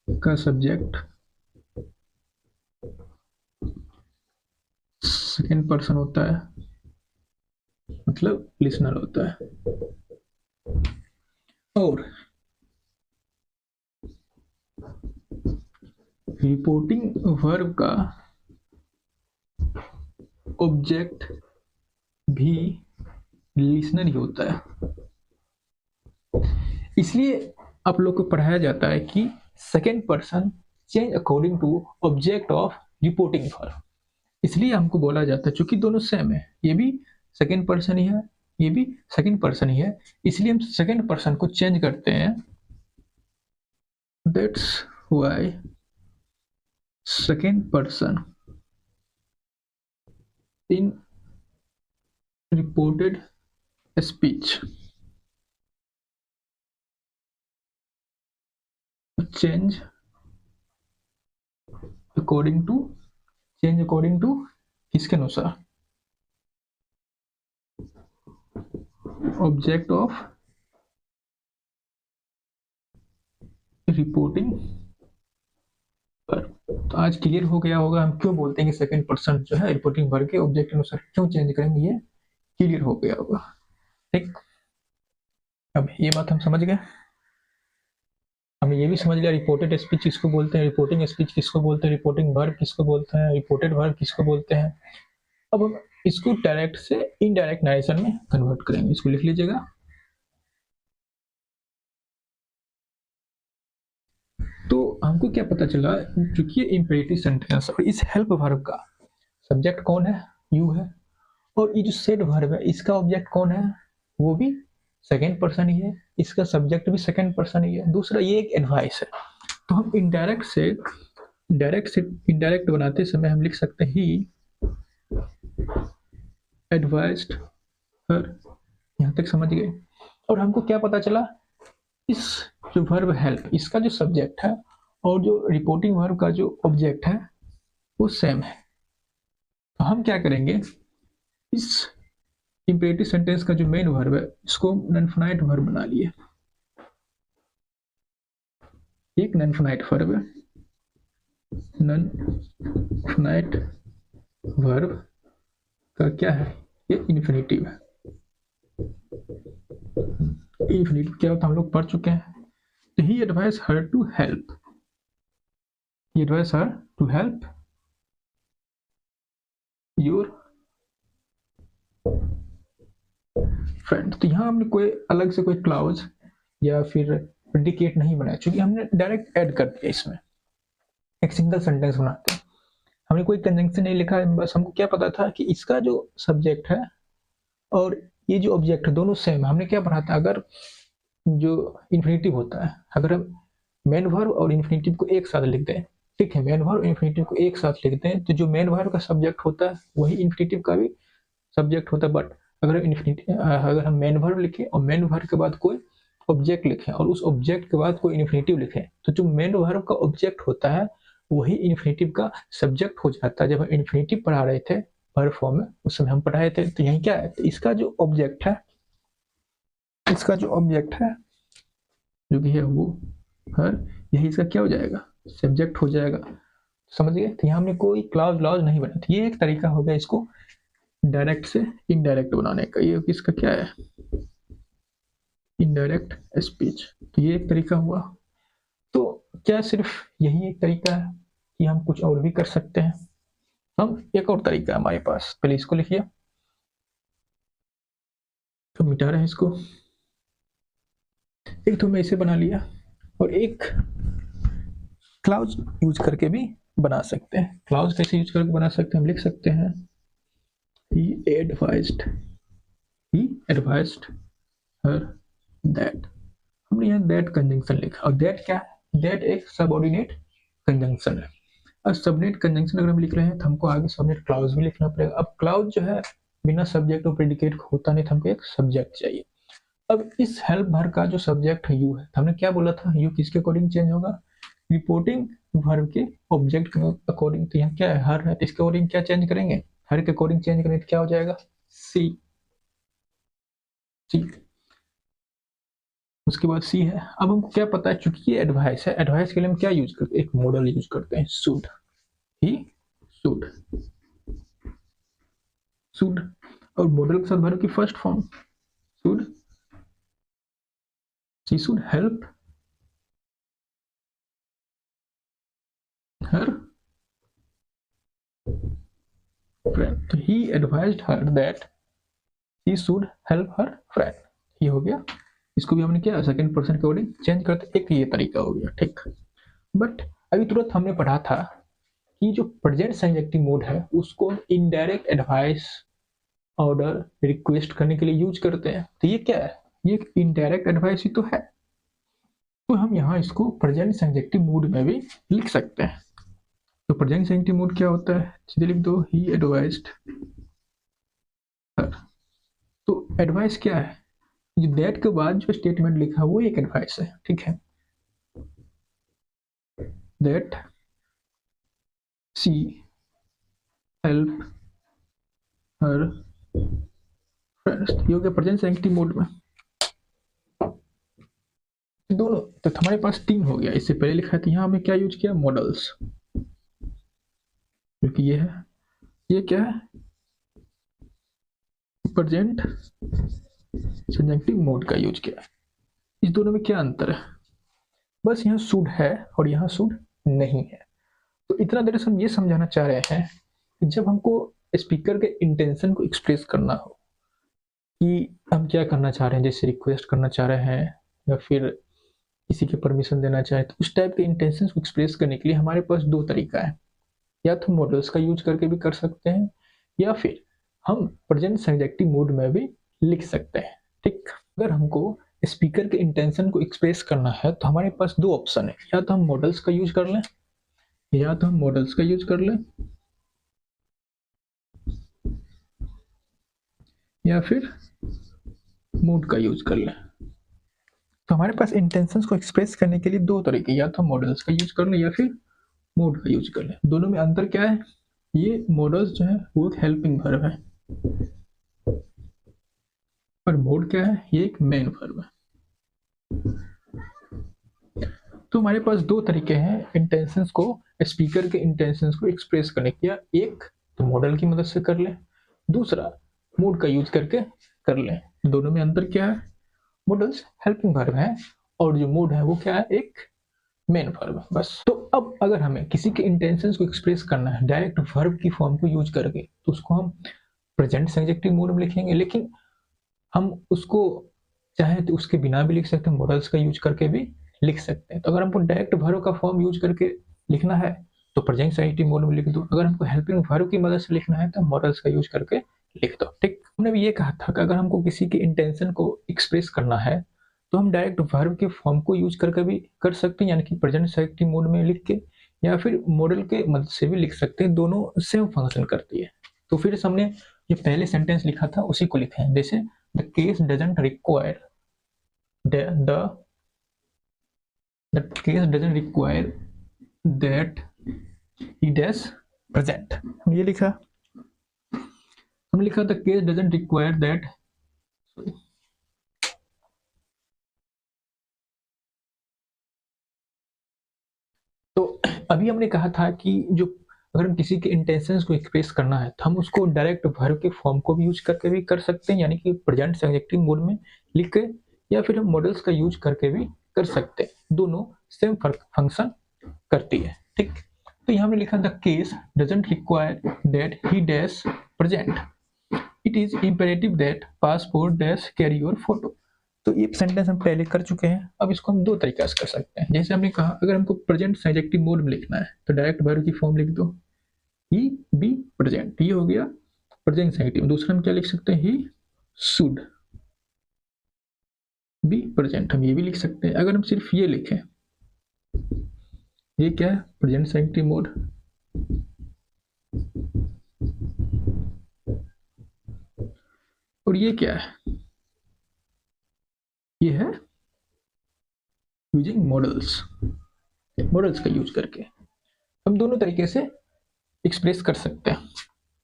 का सब्जेक्ट सेकेंड पर्सन होता है, मतलब लिसनर होता है। और रिपोर्टिंग वर्ब का ऑब्जेक्ट भी लिसनर ही होता है। इसलिए आप लोग को पढ़ाया जाता है कि second person change according to object of reporting verb. इसलिए हमको बोला जाता है, चूंकि दोनों सेम है, ये भी सेकेंड पर्सन ही है, ये भी सेकेंड पर्सन ही है, इसलिए हम सेकेंड पर्सन को चेंज करते हैं। That's why second person in reported speech change according to किसके अनुसार, ऑब्जेक्ट ऑफ रिपोर्टिंग पर। तो आज क्लियर हो गया होगा हम क्यों बोलते हैं कि सेकंड पर्सन जो है रिपोर्टिंग वर्ब के ऑब्जेक्ट के अनुसार क्यों चेंज करेंगे, ये क्लियर हो गया होगा। ठीक, अब ये बात हम समझ गए। हमें ये भी समझ लिया रिपोर्टेड स्पीच किसको बोलते हैं, रिपोर्टिंग स्पीच किसको बोलते हैं, रिपोर्टिंग वर्ब किसको बोलते हैं, रिपोर्टेड वर्ब किसको बोलते हैं। अब हम इसको डायरेक्ट से इनडायरेक्ट नरेशन में कन्वर्ट करेंगे, इसको लिख लीजिएगा। तो हमको क्या पता चला, चूंकि ये इंपेरेटिव सेंटेंस और इस हेल्प वर्ब का सब्जेक्ट कौन है, यू है, और ये जो सेड वर्ब है इसका ऑब्जेक्ट कौन है, वो भी सेकेंड पर्सन ही है, इसका सब्जेक्ट भी सेकेंड पर्सन ही है। दूसरा ये एक एडवाइस है, तो हम डायरेक्ट से इनडायरेक्ट बनाते समय हम लिख सकते हैं ही एडवाइज्ड हर। यहां तक समझ गए। और हमको क्या पता चला, इस जो वर्ब हेल्प इसका जो सब्जेक्ट है और जो रिपोर्टिंग वर्ब का जो ऑब्जेक्ट है वो सेम है। तो हम क्या करेंगे, इस इंपेरेटिव सेंटेंस का जो मेन वर्ब है इसको नॉन फिनाइट वर्ब बना लिए। एक नॉन फिनाइट वर्ब है, नॉन फिनाइट वर्ब का क्या है, ये इन्फिनेटिव है। इन्फिनेटिव क्या होता है हम लोग पढ़ चुके हैं। तो he advise her to help, he advise her to help your friend. तो यहाँ हमने कोई अलग से कोई क्लाउज या फिर प्रेडिकेट नहीं बनाया, क्योंकि हमने डायरेक्ट ऐड कर दिया इसमें, एक सिंगल सेंटेंस बनाते हैं। हमने कोई कंजंक्शन नहीं लिखा, बस हमको क्या पता था कि इसका जो सब्जेक्ट है और ये जो ऑब्जेक्ट है दोनों सेम है। हमने क्या पढ़ा था, अगर जो इन्फिनेटिव होता है, अगर हम मेन वर्ब और इन्फिनेटिव को एक साथ लिख दें, ठीक है, मेन वर्ब और इन्फिनेटिव को एक साथ लिख दें, तो जो मेन वर्ब का सब्जेक्ट होता है वही इन्फिनेटिव का भी सब्जेक्ट होता है। बट अगर हम मेन वर्ब लिखें और मेन वर्ब के बाद कोई ऑब्जेक्ट लिखें और उस ऑब्जेक्ट के बाद कोई इन्फिनेटिव लिखें, तो जो मेन वर्ब का ऑब्जेक्ट होता है वही इन्फिनेटिव का सब्जेक्ट हो जाता है। जब हम इन्फिनेटिव पढ़ा रहे थे वर्ब फॉर्म में, उस समय हम पढ़ाए थे, तो यही क्या है, तो इसका जो ऑब्जेक्ट है, इसका जो ऑब्जेक्ट है जो कि है वो हर, यही इसका क्या हो जाएगा, सब्जेक्ट हो जाएगा। समझ गए। तो यहाँ हमने कोई क्लाउज लॉज नहीं बना था। ये एक तरीका हो गया इसको डायरेक्ट से इनडायरेक्ट बनाने का। ये इसका क्या है, इनडायरेक्ट स्पीच। तो ये एक तरीका हुआ। तो क्या सिर्फ यही एक तरीका है कि हम कुछ और भी कर सकते हैं? हम एक और तरीका है हमारे पास, पहले इसको लिखिए, तो मिटा रहे हैं इसको। एक तो मैं इसे बना लिया और एक क्लाउज यूज करके भी बना सकते हैं। क्लाउज कैसे यूज करके बना सकते हैं, हम लिख सकते हैं he advised her that। हमने यहाँ दैट कंजंक्शन लिखा, और दैट क्या है, दैट एक सबऑर्डिनेट कंजंक्शन है। अब सबनेट कंजंक्शन अगर हम लिख रहे हैं तो हमको आगे सबनेट क्लाउज भी लिखना पड़ेगा। अब क्लाउज जो है बिना सब्जेक्ट और प्रेडिकेट होता नहीं, तो हमको एक सब्जेक्ट चाहिए। अब इस हेल्प भर का जो सब्जेक्ट है यू है, तो हमने क्या बोला था, यू किसके अकॉर्डिंग चेंज होगा, रिपोर्टिंग वर्ब के ऑब्जेक्ट के अकॉर्डिंग। तो यहाँ क्या है, हर है, तो इसके अकॉर्डिंग क्या चेंज करेंगे, हर के अकॉर्डिंग चेंज करेंगे तो क्या हो जाएगा, सी। सी उसके बाद सी है। अब हमको क्या पता है, चूंकि ये एडवाइस है, एडवाइस के लिए हम क्या यूज करते हैं, एक मॉडल यूज करते हैं, शुड, ही शुड, शुड। और मॉडल के साथ वर्ब की first form should, she should help her friend. तो he advised her that he should help her friend. ये हो गया। इसको भी हमने क्या सेकंड पर्सन के अकॉर्डिंग चेंज करते, एक ये तरीका हो गया, ठीक। बट अभी तुरंत हमने पढ़ा था कि जो प्रेजेंट सब्जेक्टिव मोड है उसको इनडायरेक्ट एडवाइस, ऑर्डर, रिक्वेस्ट करने के लिए यूज करते हैं। तो ये क्या है, ये इनडायरेक्ट एडवाइस ही तो है। तो हम यहाँ इसको प्रेजेंट सब्जेक्टिव मूड में भी लिख सकते हैं। तो प्रेजेंट सब्जेक्टिव मूड क्या होता है, सीधे लिख दो, ही एडवाइज्ड हर। तो एडवाइस क्या है, जो दैट के बाद जो स्टेटमेंट लिखा है वो एक एडवाइस है, ठीक है। That she help her friends, ये हो गया प्रेजेंट सब्जेक्टिव मोड में दोनों। तो हमारे पास तीन हो गया। इससे पहले लिखा था, यहाँ हमने क्या यूज किया, मॉडल्स, जो कि ये है, ये क्या है, प्रेजेंट सब्जेक्टिव मोड का यूज किया। इस दोनों में क्या अंतर है, बस यहाँ शुड है और यहाँ शुड नहीं है। तो इतना देर से हम ये समझाना चाह रहे हैं कि जब हमको स्पीकर के इंटेंशन को एक्सप्रेस करना हो कि हम क्या करना चाह रहे हैं, जैसे रिक्वेस्ट करना चाह रहे हैं या फिर किसी के परमिशन देना चाहे, तो उस टाइप के इंटेंशन को एक्सप्रेस करने के लिए हमारे पास दो तरीका है। या तो मॉडल्स का यूज करके भी कर सकते हैं, या फिर हम प्रेजेंट सब्जेक्टिव मोड में भी लिख सकते हैं, ठीक। अगर हमको स्पीकर के इंटेंशन को एक्सप्रेस करना है तो हमारे पास दो ऑप्शन है, या तो हम मॉडल्स का यूज कर लें, या तो हम मॉडल्स का यूज कर लें, या फिर मोड का यूज कर लें। तो हमारे पास इंटेंशंस को एक्सप्रेस करने के लिए दो तरीके, या तो मॉडल्स का यूज कर लें या फिर मोड का यूज कर लें। दोनों में अंतर क्या है? ये मॉडल्स जो है वो एक हेल्पिंग वर्ब है और मोड क्या है? ये एक मेन वर्ब है। तो हमारे पास दो तरीके हैं इंटेंशंस को, स्पीकर के इंटेंशंस को एक्सप्रेस करने के। एक तो मॉडल की मदद से कर लें, दूसरा मोड का यूज करके कर लें। दोनों में अंतर क्या है? मॉडल्स हेल्पिंग वर्ब है और जो मोड है वो क्या है? एक मेन वर्ब है, बस। तो अब अगर हमें किसी के इंटेंशंस को एक्सप्रेस करना है डायरेक्ट वर्ब की फॉर्म को यूज करके, तो उसको हम प्रेजेंट सब्जेक्टिव मोड में लिखेंगे, लेकिन हम उसको चाहे तो उसके बिना भी लिख सकते हैं, मॉडल्स का यूज करके भी लिख सकते हैं। तो अगर हमको डायरेक्ट वर्ब का फॉर्म यूज करके लिखना है तो प्रेजेंट सब्जेक्टिव मोड में लिख दो, अगर हमको हेल्पिंग वर्ब की मदद से लिखना है तो मॉडल्स का यूज करके लिख दो, ठीक। हमने भी ये कहा था कि अगर हमको किसी के इंटेंशन को एक्सप्रेस करना है तो हम डायरेक्ट वर्ब के फॉर्म को यूज करके भी कर सकते हैं, यानी कि प्रेजेंट सब्जेक्टिव मोड में लिख के, या फिर मॉडल के मदद से भी लिख सकते हैं। दोनों सेम फंक्शन करती है। तो फिर हमने जो पहले सेंटेंस लिखा था उसी को लिखे हैं, जैसे the case doesn't require the case doesn't require that he does present। हम ये लिखा, हमने लिखा the case doesn't require that, तो अभी हमने कहा था कि जो अगर हम किसी के इंटेंशंस को एक्सप्रेस करना है तो हम उसको डायरेक्ट वर्ब के फॉर्म को भी यूज करके भी कर सकते हैं, यानी कि प्रेजेंट सब्जेक्टिव मोड में लिख के, या फिर हम मॉडल्स का यूज करके भी कर सकते हैं। दोनों सेम फंक्शन करती है, ठीक। तो यहाँ हमने लिखा the case doesn't require that he dash present, it is imperative that passport dash carry your photo. तो ये सेंटेंस हम पहले कर चुके हैं, अब इसको हम दो तरीके से कर सकते हैं। जैसे हमने कहा अगर हमको प्रेजेंट सब्जेक्टिव मोड में लिखना है तो डायरेक्ट वर्ब की फॉर्म लिख दो, ही बी प्रेजेंट, ये हो गया प्रेजेंट सब्जेक्टिव। दूसरा हम क्या लिख सकते हैं? ही शुड बी प्रेजेंट, हम ये भी लिख सकते हैं। अगर हम सिर्फ ये लिखें, ये क्या है? Present subjunctive mode. और ये क्या है? ये है यूजिंग मॉडल्स, मॉडल्स का यूज करके हम दोनों तरीके से एक्सप्रेस कर सकते हैं।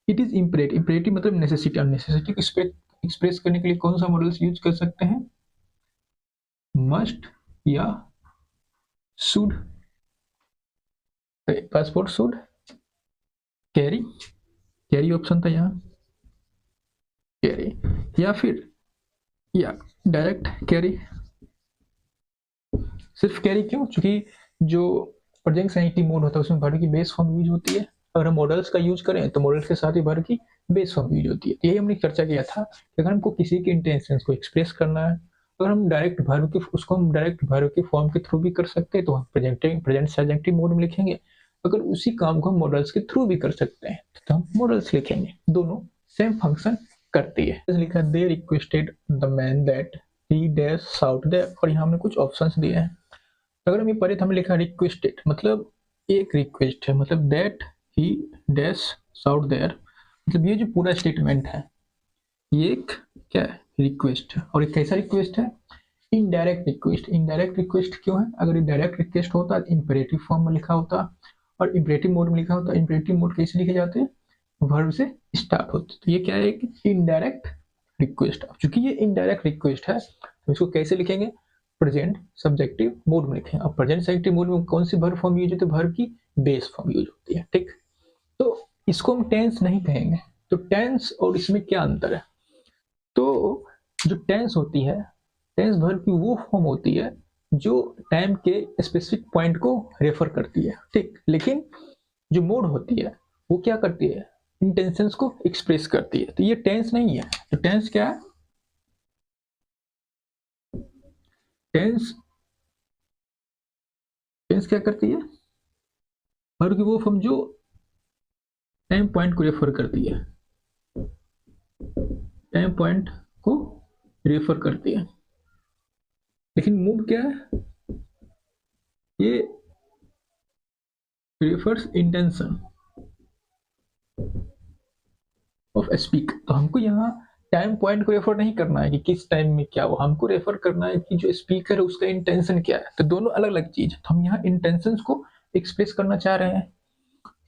इट इज इम्परेटिव, इम्परेटिव मतलब नेसेसिटी, और नेसेसिटी को एक्सप्रेस करने के लिए कौन सा मॉडल्स यूज कर सकते हैं? मस्ट या should, passport should carry, carry option था यहाँ, कैरी, या फिर या डायरेक्ट कैरी। सिर्फ कैरी क्यों? क्योंकि जो प्रेजेंट सब्जेक्टिव मोड होता है उसमें वर्ब की बेस फॉर्म यूज होती है। अगर हम मॉडल्स का यूज करें तो मॉडल्स के साथ ही वर्ब की बेस फॉर्म यूज होती है। यही हमने चर्चा किया था कि अगर हमको किसी के इंटेंशंस को एक्सप्रेस करना है, अगर हम डायरेक्ट वर्ब के उसको हम डायरेक्ट वर्ब के फॉर्म के थ्रू भी कर सकते हैं तो हम प्रेजेंट सब्जेक्टिव मोड में लिखेंगे। अगर उसी काम को हम मॉडल्स के थ्रू भी कर सकते हैं तो हम मॉडल्स लिखेंगे। दोनों सेम फंक्शन करती है। लिखा they requested the man that he dash shout there, और यहाँ हमने कुछ ऑप्शंस दिए हैं। अगर हम ये पढ़े तो हमने लिखा रिक्वेस्टेड मतलब एक रिक्वेस्ट है, मतलब that he dash shout there, मतलब ये जो पूरा स्टेटमेंट है ये एक क्या है? रिक्वेस्ट है। और एक कैसा रिक्वेस्ट है? Indirect request. इनडायरेक्ट रिक्वेस्ट क्यों है? अगर ये डायरेक्ट रिक्वेस्ट होता तो इंपेरेटिव फॉर्म में लिखा होता, और इंपेरेटिव मोड में लिखा होता। इंपेरेटिव मोड कैसे लिखे जाते हैं? वर्ब से स्टार्ट होते। तो ये क्या है? एक इनडायरेक्ट रिक्वेस्ट। चूंकि ये इनडायरेक्ट रिक्वेस्ट है तो इसको कैसे लिखेंगे? प्रेजेंट सब्जेक्टिव मोड में लिखें। अब प्रेजेंट सब्जेक्टिव मोड में कौन सी वर्ब फॉर्म यूज होती है? वर्ब की बेस फॉर्म यूज होती है, ठीक। तो इसको हम टेंस नहीं कहेंगे। तो टेंस और इसमें क्या अंतर है? तो जो टेंस होती है, टेंस वर्ब की वो फॉर्म होती है जो टाइम के स्पेसिफिक पॉइंट को रेफर करती है, ठीक। लेकिन जो मोड होती है वो क्या करती है? इंटेंशंस को एक्सप्रेस करती है। तो ये टेंस नहीं है। तो टेंस क्या है? टेंस, टेंस क्या करती है? वर्ब की वो फॉर्म जो टाइम पॉइंट को रेफर करती है, टाइम पॉइंट को रेफर करती है। लेकिन मूड क्या है? ये रेफर्स इंटेंशन ऑफ स्पीक। तो हमको यहाँ टाइम पॉइंट को रेफर नहीं करना है कि किस टाइम में क्या हो, हमको रेफर करना है कि जो स्पीकर है उसका इंटेंशन क्या है। तो दोनों अलग अलग चीज है, तो हम यहाँ इंटेंशन को एक्सप्रेस करना चाह रहे हैं।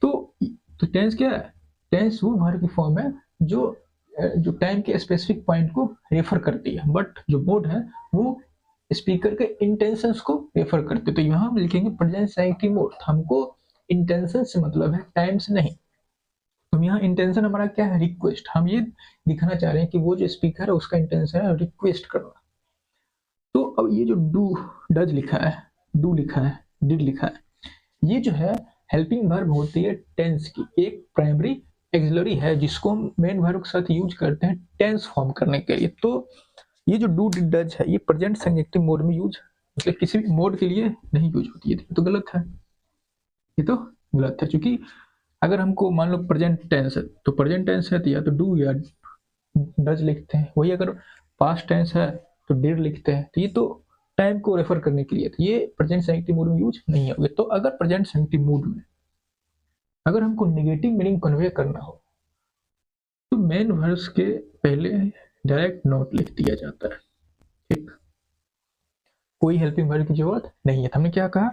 तो टेंस क्या है? टेंस वो वर्ब की फॉर्म है जो टाइम के स्पेसिफिक पॉइंट को रेफर करती है, बट जो मोड है वो स्पीकर के इंटेंशंस को रेफर करते हैं। तो यहाँ हम लिखेंगे प्रेजेंट इंफिनिटिव मोड। हमको इंटेंशन से मतलब है, टाइम से नहीं। तो यहाँ इंटेंशन हमारा क्या है? रिक्वेस्ट। हम ये दिखाना चाह रहे हैं कि वो जो स्पीकर है उसका इंटेंशन है रिक्वेस्ट करना। तो अब ये जो डू डज लिखा है, डू लिखा है, डिड लिखा है, ये जो है हेल्पिंग वर्ब होती है टेंस की, एक प्राइमरी एक्सिलरी है जिसको हम मेन वर्ब के साथ यूज करते हैं टेंस फॉर्म करने के लिए। तो ये जो डू डिड डज है ये प्रेजेंट सब्जेक्टिव मोड में यूज, मतलब किसी भी मोड के लिए नहीं यूज होती है। तो गलत है, ये तो गलत है। क्योंकि अगर हमको मान लो प्रेजेंट टेंस है तो प्रेजेंट टेंस है तो या तो डू या डज लिखते हैं, वही अगर पास्ट टेंस है तो डिड लिखते हैं। तो ये तो टाइम को रेफर करने के लिए, तो ये प्रेजेंट सब्जेक्टिव मोड में यूज नहीं होगा। तो अगर प्रेजेंट सब्जेक्टिव मोड में अगर हमको नेगेटिव मीनिंग कन्वे करना हो तो मेन वर्ब्स के पहले डायरेक्ट नोट लिख दिया जाता है, ठीक। कोई हेल्पिंग वर्ब की जरूरत नहीं है। तो हमने क्या कहा?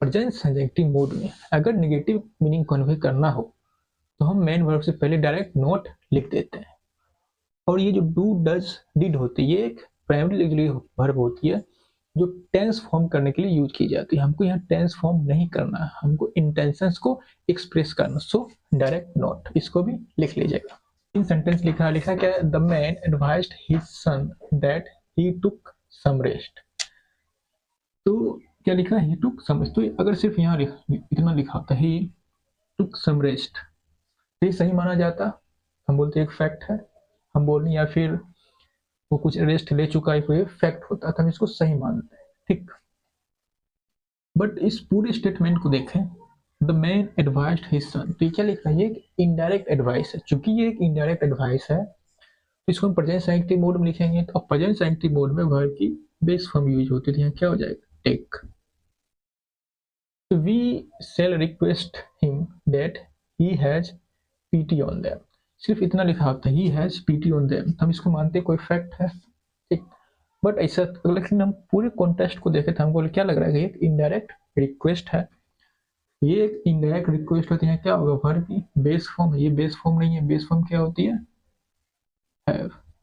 प्रेजेंट सब्जेक्टिव मोड में अगर नेगेटिव मीनिंग कन्वे करना हो तो हम मेन वर्ब से पहले डायरेक्ट नोट लिख देते हैं। और ये जो डू डज डिड होती है ये एक प्राइमरी वर्ब होती है जो टेंस फॉर्म करने के लिए यूज की जाती है। हमको यहाँ टेंस फॉर्म नहीं करना है, हमको इंटेंशंस को एक्सप्रेस करना। सो डायरेक्ट नोट इसको भी लिख लीजिएगा। इन सेंटेंस लिखा क्या है? The man advised his son that he took some rest. तो क्या लिखा है? ही टुक सम। तो अगर सिर्फ यहाँ इतना लिखा होता ही टुक सम रेस्ट तो ये सही माना जाता, हम बोलते एक फैक्ट है, हम बोलने या फिर वो कुछ रेस्ट ले चुका है, कोई फैक्ट होता है तो हम इसको सही मानते हैं, ठीक। बट इस पूरे स्टेटमेंट को देखें, द मैन एडवाइज्ड हिज सन, तो ये क्या लिखा है? ये एक इनडायरेक्ट एडवाइस है। चूंकि ये एक इनडायरेक्ट एडवाइस है तो इसको हम प्रेजेंट सब्जेक्टिव मोड में लिखेंगे। तो अब प्रेजेंट सब्जेक्टिव मोड में वर्ब की बेस फॉर्म यूज होती है, यहाँ क्या हो जाएगा? टेक। तो we shall request him that he has pity on them. सिर्फ इतना लिखा होता है, he has pity on them, हम इसको मानते हैं कोई फैक्ट है, ठीक। बट ऐसा, लेकिन हम पूरे कॉन्टेक्स्ट को देखे तो हमको क्या लग रहा है कि एक इनडायरेक्ट रिक्वेस्ट है। ये एक इनडायरेक्ट रिक्वेस्ट होती है, क्या होगा? वर्ब की बेस फॉर्म है, ये बेस फॉर्म नहीं है। बेस फॉर्म क्या होती है?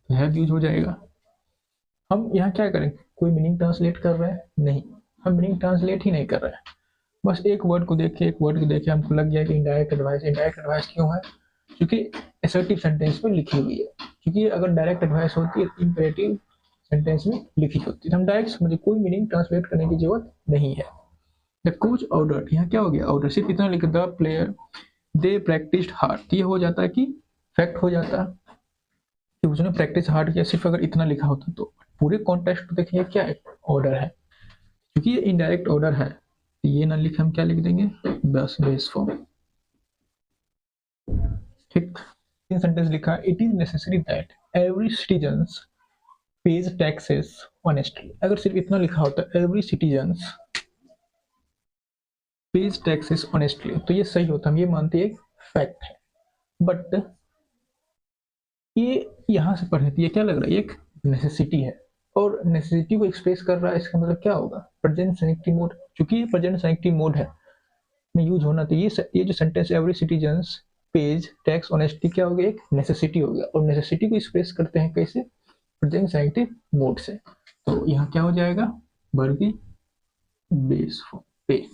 हैव यूज हो जाएगा। हम यहाँ क्या करें? कोई मीनिंग ट्रांसलेट कर रहे हैं? नहीं, हम मीनिंग ट्रांसलेट ही नहीं कर रहे हैं। बस एक वर्ड को देखे हमको लग गया कि इनडायरेक्ट एडवाइस। इनडायरेक्ट एडवाइस क्यों है? क्योंकि असर्टिव सेंटेंस में लिखी हुई है। क्योंकि अगर डायरेक्ट एडवाइस होती है इंपेरेटिव सेंटेंस में लिखी होती है, हम डायरेक्ट समझे, कोई मीनिंग ट्रांसलेट करने की जरूरत नहीं है। द कोच ऑर्डर, यहाँ क्या हो गया? ऑर्डर। सिर्फ इतना लिख the player they practised hard, ये हो जाता है कि फैक्ट हो जाता है कि उसने प्रैक्टिस हार्ड किया। सिर्फ अगर इतना लिखा होता तो पूरे कॉन्टेक्स्ट को देखिए क्या है? ऑर्डर है। क्योंकि ये इनडायरेक्ट ऑर्डर है तो ये ना लिखे, हम क्या लिख देंगे? बस बेस फॉर्म, ठीक। तीन सेंटेंस लिखा, it is necessary that every citizen page taxes honestly. अगर सिर्फ इतना लिखा होता every citizen page taxes honestly तो ये सही होता, हम ये मानते हैं एक फैक्ट है। बट ये यहाँ से पढ़े तो ये क्या लग रहा है? एक नेसेसिटी है, और नेसेसिटी को एक्सप्रेस कर रहा है, इसका मतलब क्या होगा? Present subjunctive mode. चूंकि ये प्रेजेंट सब्जेक्टिव मोड है में यूज होना, तो ये जो sentence every citizen page tax honesty क्या हो गया? एक नेसेसिटी हो गया। और नेसेसिटी को एक्सप्रेस करते हैं कैसे? प्रेजेंट सब्जेक्टिव मोड से। तो यहाँ क्या हो जाएगा? वर्ब की बेस फॉर्म पे।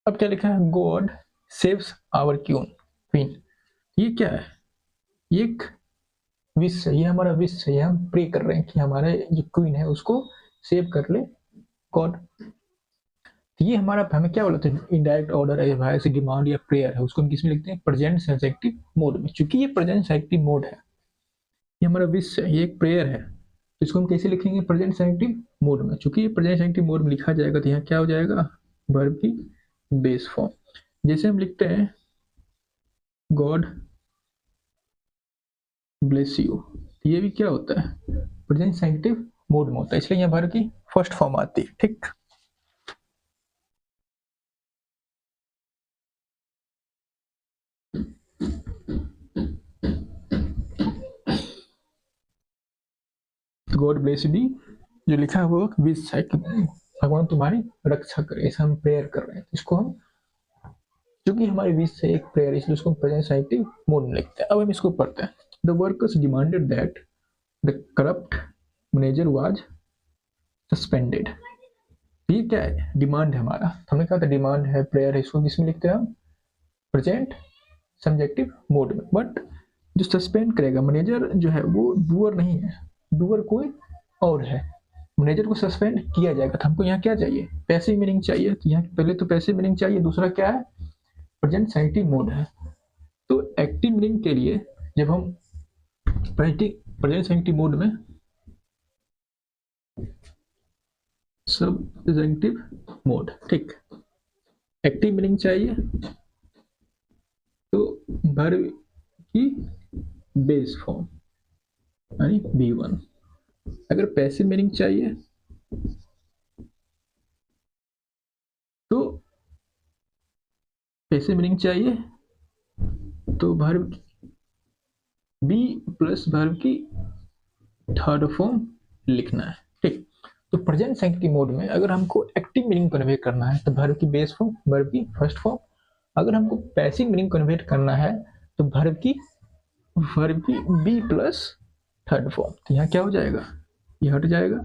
अब क्या लिखा है? God saves our queen. ये क्या है? ये एक विश है, ये हमारा विश है। हम प्रे कर रहे हैं कि हमारे जो क्वीन है उसको सेव कर ले गॉड। तो ये हमारा, हमें क्या बोलते हैं? इनडायरेक्ट ऑर्डर है, ऐसी डिमांड या प्रेयर है, उसको हम किस में लिखते हैं? प्रेजेंट सब्जेक्टिव मोड में। चूंकि ये प्रेजेंट सब्जेक्टिव मोड है, ये हमारा विश है, ये एक प्रेयर है, तो इसको हम कैसे लिखेंगे? प्रेजेंट सब्जेक्टिव मोड में। चूंकि ये प्रेजेंट सब्जेक्टिव मोड में लिखा जाएगा तो यहाँ क्या हो जाएगा? वर्ब की बेस फॉर्म। जैसे हम लिखते हैं गॉड ब्लेस यू, ये भी क्या होता है? प्रेजेंट सब्जेक्टिव मोड में होता है, इसलिए यहाँ वर्ब की फर्स्ट फॉर्म आती है, ठीक। गॉड ब्लेस दी, जो लिखा है वो विश है कि भगवान तुम्हारी रक्षा करे, ऐसा हम प्रेयर कर रहे हैं। इसको हम, क्योंकि हमारी विश है एक प्रेयर, इसलिए उसको प्रेजेंट साइंटिफिक मोड में लिखते हैं। अब हम इसको पढ़ते हैं। The workers demanded that the corrupt manager was suspended. ये क्या है? डिमांड है हमारा। हमने कहा था डिमांड है, प्रेयर है, इसको किसमें लिखते हैं हम? प्रेजेंट सब्जेक्टिव मोड में। बट जो सस्पेंड करेगा मैनेजर जो है वो डूअर नहीं है, डूअर कोई और है। मैनेजर को सस्पेंड किया जाएगा। तो हमको यहाँ क्या चाहिए? पैसिव मीनिंग चाहिए। तो यहाँ पहले तो पैसिव मीनिंग चाहिए, दूसरा क्या है? प्रेजेंट साइंटिफिक मोड है। तो एक्टिव मीनिंग के लिए जब हम प्रेजेंट साइंटिफिक मोड में सब्जेक्टिव मोड, ठीक, एक्टिव मीनिंग चाहिए तो वर्ब की बेस फॉर्म यानी B1। अगर पैसिव मीनिंग चाहिए तो पैसिव मीनिंग चाहिए तो वर्ब बी प्लस वर्ब की थर्ड फॉर्म लिखना है, ठीक। तो प्रेजेंट साइंटिफिक मोड में अगर हमको एक्टिव मीनिंग कन्वे करना है तो वर्ब की बेस फॉर्म, वर्ब की फर्स्ट फॉर्म। अगर हमको पैसिव मीनिंग कन्वर्ट करना है तो वर्ब की बी प्लस थर्ड फॉर्म। तो यहाँ क्या हो जाएगा? ये हट जाएगा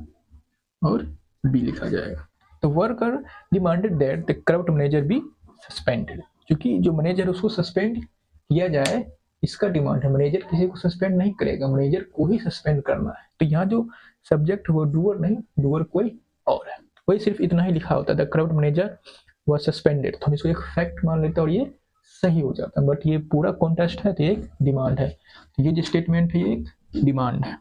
और बी लिखा जाएगा। तो worker demanded that the corrupt manager be suspended, क्योंकि जो मैनेजर उसको सस्पेंड किया जाए, इसका डिमांड है। मैनेजर किसी को सस्पेंड नहीं करेगा, मैनेजर को ही सस्पेंड करना है। तो यहाँ जो सब्जेक्ट वो डूअर नहीं, डूअर कोई और है। वही सिर्फ इतना ही लिखा होता है, the corrupt manager was suspended. तो हम इसको एक फैक्ट मान लेते हैं और ये सही हो जाता है। बट ये पूरा कॉन्टेस्ट है तो एक डिमांड है। तो ये जो स्टेटमेंट है ये एक डिमांड है,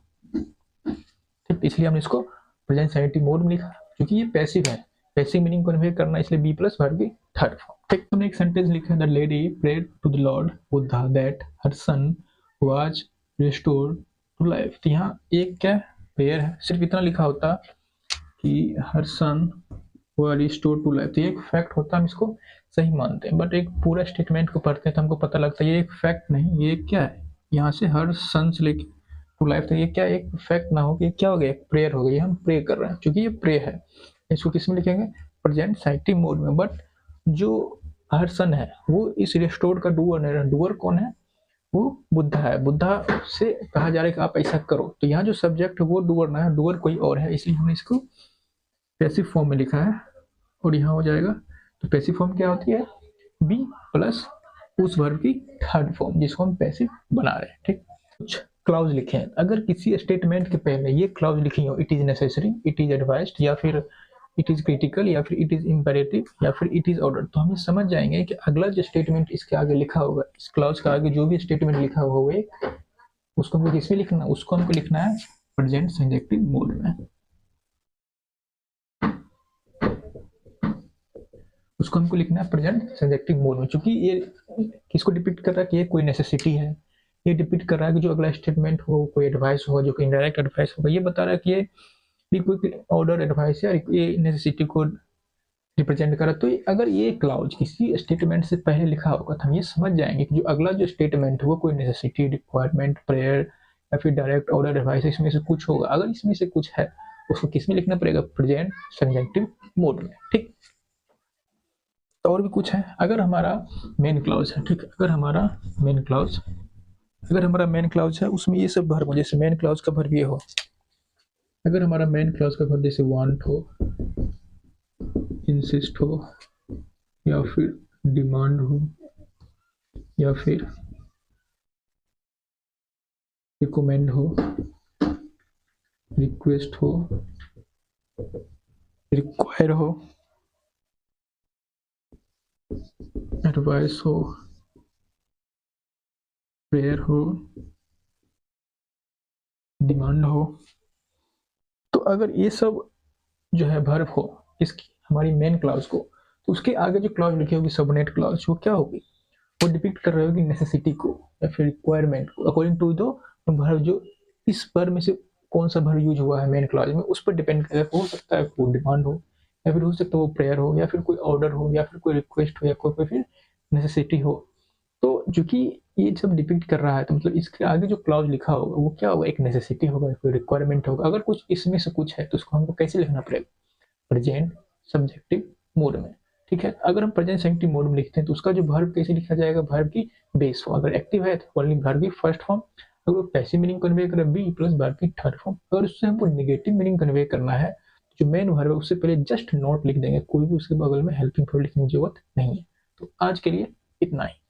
ठीक। इसलिए हमने इसको प्रेजेंट साइंटिफिक मोड में लिखा, क्योंकि ये पैसिव है। पैसिव मीनिंग कन्वे करना, इसलिए बी प्लस वर्ब की थर्ड फॉर्म, ठीक। हमने एक सेंटेंस लिखा है, the lady prayed to the lord Buddha that her son was restored to life. तो यहाँ एक क्या प्रेयर है, सिर्फ इतना लिखा होता कि हर सन वो रिस्टोर टू लाइफ। तो ये एक फैक्ट होता, हम इसको सही मानते हैं। बट एक पूरा स्टेटमेंट को पढ़ते हैं तो हमको पता लगता है ये एक फैक्ट नहीं, ये क्या है, यहाँ से हर सन से लेके टू लाइफ। तो ये क्या एक फैक्ट ना हो कि क्या हो गया, एक प्रेयर हो गई। हम प्रे कर रहे हैं, क्योंकि ये प्रे है। इसको किस में लिखेंगे? प्रेजेंट साइंटिफिक मोड में। बट जो हर सन है वो इस रिस्टोर का डूअर नहीं है। डूअर कौन है? वो बुद्धा है। बुद्धा से कहा जा रहा है कि आप ऐसा करो। तो यहाँ जो सब्जेक्ट है वो डूअर ना है, डूअर कोई और है, इसलिए हमने इसको पैसिव फॉर्म में लिखा है और यहाँ हो जाएगा। तो पैसिव फॉर्म क्या होती है? बी प्लस उस वर्ब की थर्ड फॉर्म, जिसको हम पैसिव बना रहे हैं, ठीक। कुछ क्लाउज लिखे हैं। अगर किसी स्टेटमेंट के पहले ये क्लाउज लिखी हो, it is necessary, it is advised, या फिर इट इज क्रिटिकल, या फिर इट इज इम्पेरेटिव, या फिर इट इज ऑर्डर, तो हम समझ जाएंगे कि अगला जो स्टेटमेंट इसके आगे लिखा होगा, इस क्लाउज का आगे जो भी स्टेटमेंट लिखा होगा उसको हमको किसमें लिखना? उसको हमको लिखना है प्रेजेंट सब्जेक्टिव मोड में। उसको हमको लिखना है प्रेजेंट सब्जेक्टिव मोड में, क्योंकि ये किसको डिपिक्ट कर रहा है कि ये कोई नेसेसिटी है। ये डिपिक्ट कर रहा है कि जो अगला स्टेटमेंट हो कोई एडवाइस होगा, जो कि इनडायरेक्ट एडवाइस होगा। ये बता रहा है कि ये कोई ऑर्डर एडवाइस या ये नेसेसिटी को रिप्रेजेंट कर रहा है। तो अगर ये क्लाउज किसी स्टेटमेंट से पहले लिखा होगा तो हम ये समझ जाएंगे कि जो अगला जो स्टेटमेंट है वो कोई नेसेसिटी, रिक्वायरमेंट, प्रेयर या फिर डायरेक्ट ऑर्डर एडवाइस, इसमें से कुछ होगा। अगर इसमें से कुछ है उसको किसमें लिखना पड़ेगा? प्रेजेंट सब्जेक्टिव मोड में, ठीक। तो और भी कुछ है। अगर हमारा मेन क्लाउज है, ठीक, अगर हमारा मेन क्लाउज है उसमें ये सब वर्ब, जैसे मेन क्लाउज का वर्ब ये हो, अगर हमारा मेन क्लाउज का वर्ब जैसे वांट हो, इंसिस्ट हो, या फिर डिमांड हो, या फिर रिकमेंड हो, रिक्वेस्ट हो, रिक्वायर हो, एडवाइस हो, प्रेयर हो, डिमांड हो, तो अगर ये सब जो है वर्ब हो इसकी हमारी मेन क्लाउज को, तो उसके आगे जो क्लाउज लिखी होगी सबनेट क्लाउज, वो क्या होगी? वो डिपिक्ट कर रही होगी नेसेसिटी को या फिर रिक्वायरमेंट को, अकॉर्डिंग टू दो वर्ब जो इस वर्ब में से कौन सा वर्ब यूज हुआ है मेन क्लाउज में, उस पर डिपेंड करेगा। हो सकता है वो डिमांड हो, या फिर हो सकता है वो प्रेयर हो, या फिर कोई ऑर्डर हो, या फिर कोई रिक्वेस्ट हो, या कोई फिर नेसेसिटी हो। तो चूंकि ये सब डिपिक्ट कर रहा है, तो मतलब इसके आगे जो क्लॉज लिखा होगा वो क्या होगा, एक नेसेसिटी होगा, कोई रिक्वायरमेंट होगा। अगर कुछ इसमें से कुछ है तो उसको हमको कैसे लिखना पड़ेगा, प्रेजेंट सब्जेक्टिव मोड में। ठीक है, अगर हम प्रेजेंट सब्जेक्टिव मोड में लिखते हैं तो उसका जो वर्ब कैसे लिखा जाएगा, वर्ब की बेस फॉर्म। अगर एक्टिव है तो ओनली वर्ब की फर्स्ट फॉर्म, अगर वो पैसिव मीनिंग कन्वे करे बी प्लस वर्ब की थर्ड फॉर्म। अगर उससे हमको नेगेटिव मीनिंग कन्वे करना है, जो मेन वर्ब है उससे पहले जस्ट नॉट लिख देंगे, कोई भी उसके बगल में हेल्पिंग वर्ब लिखने की जरूरत नहीं है। तो आज के लिए इतना ही।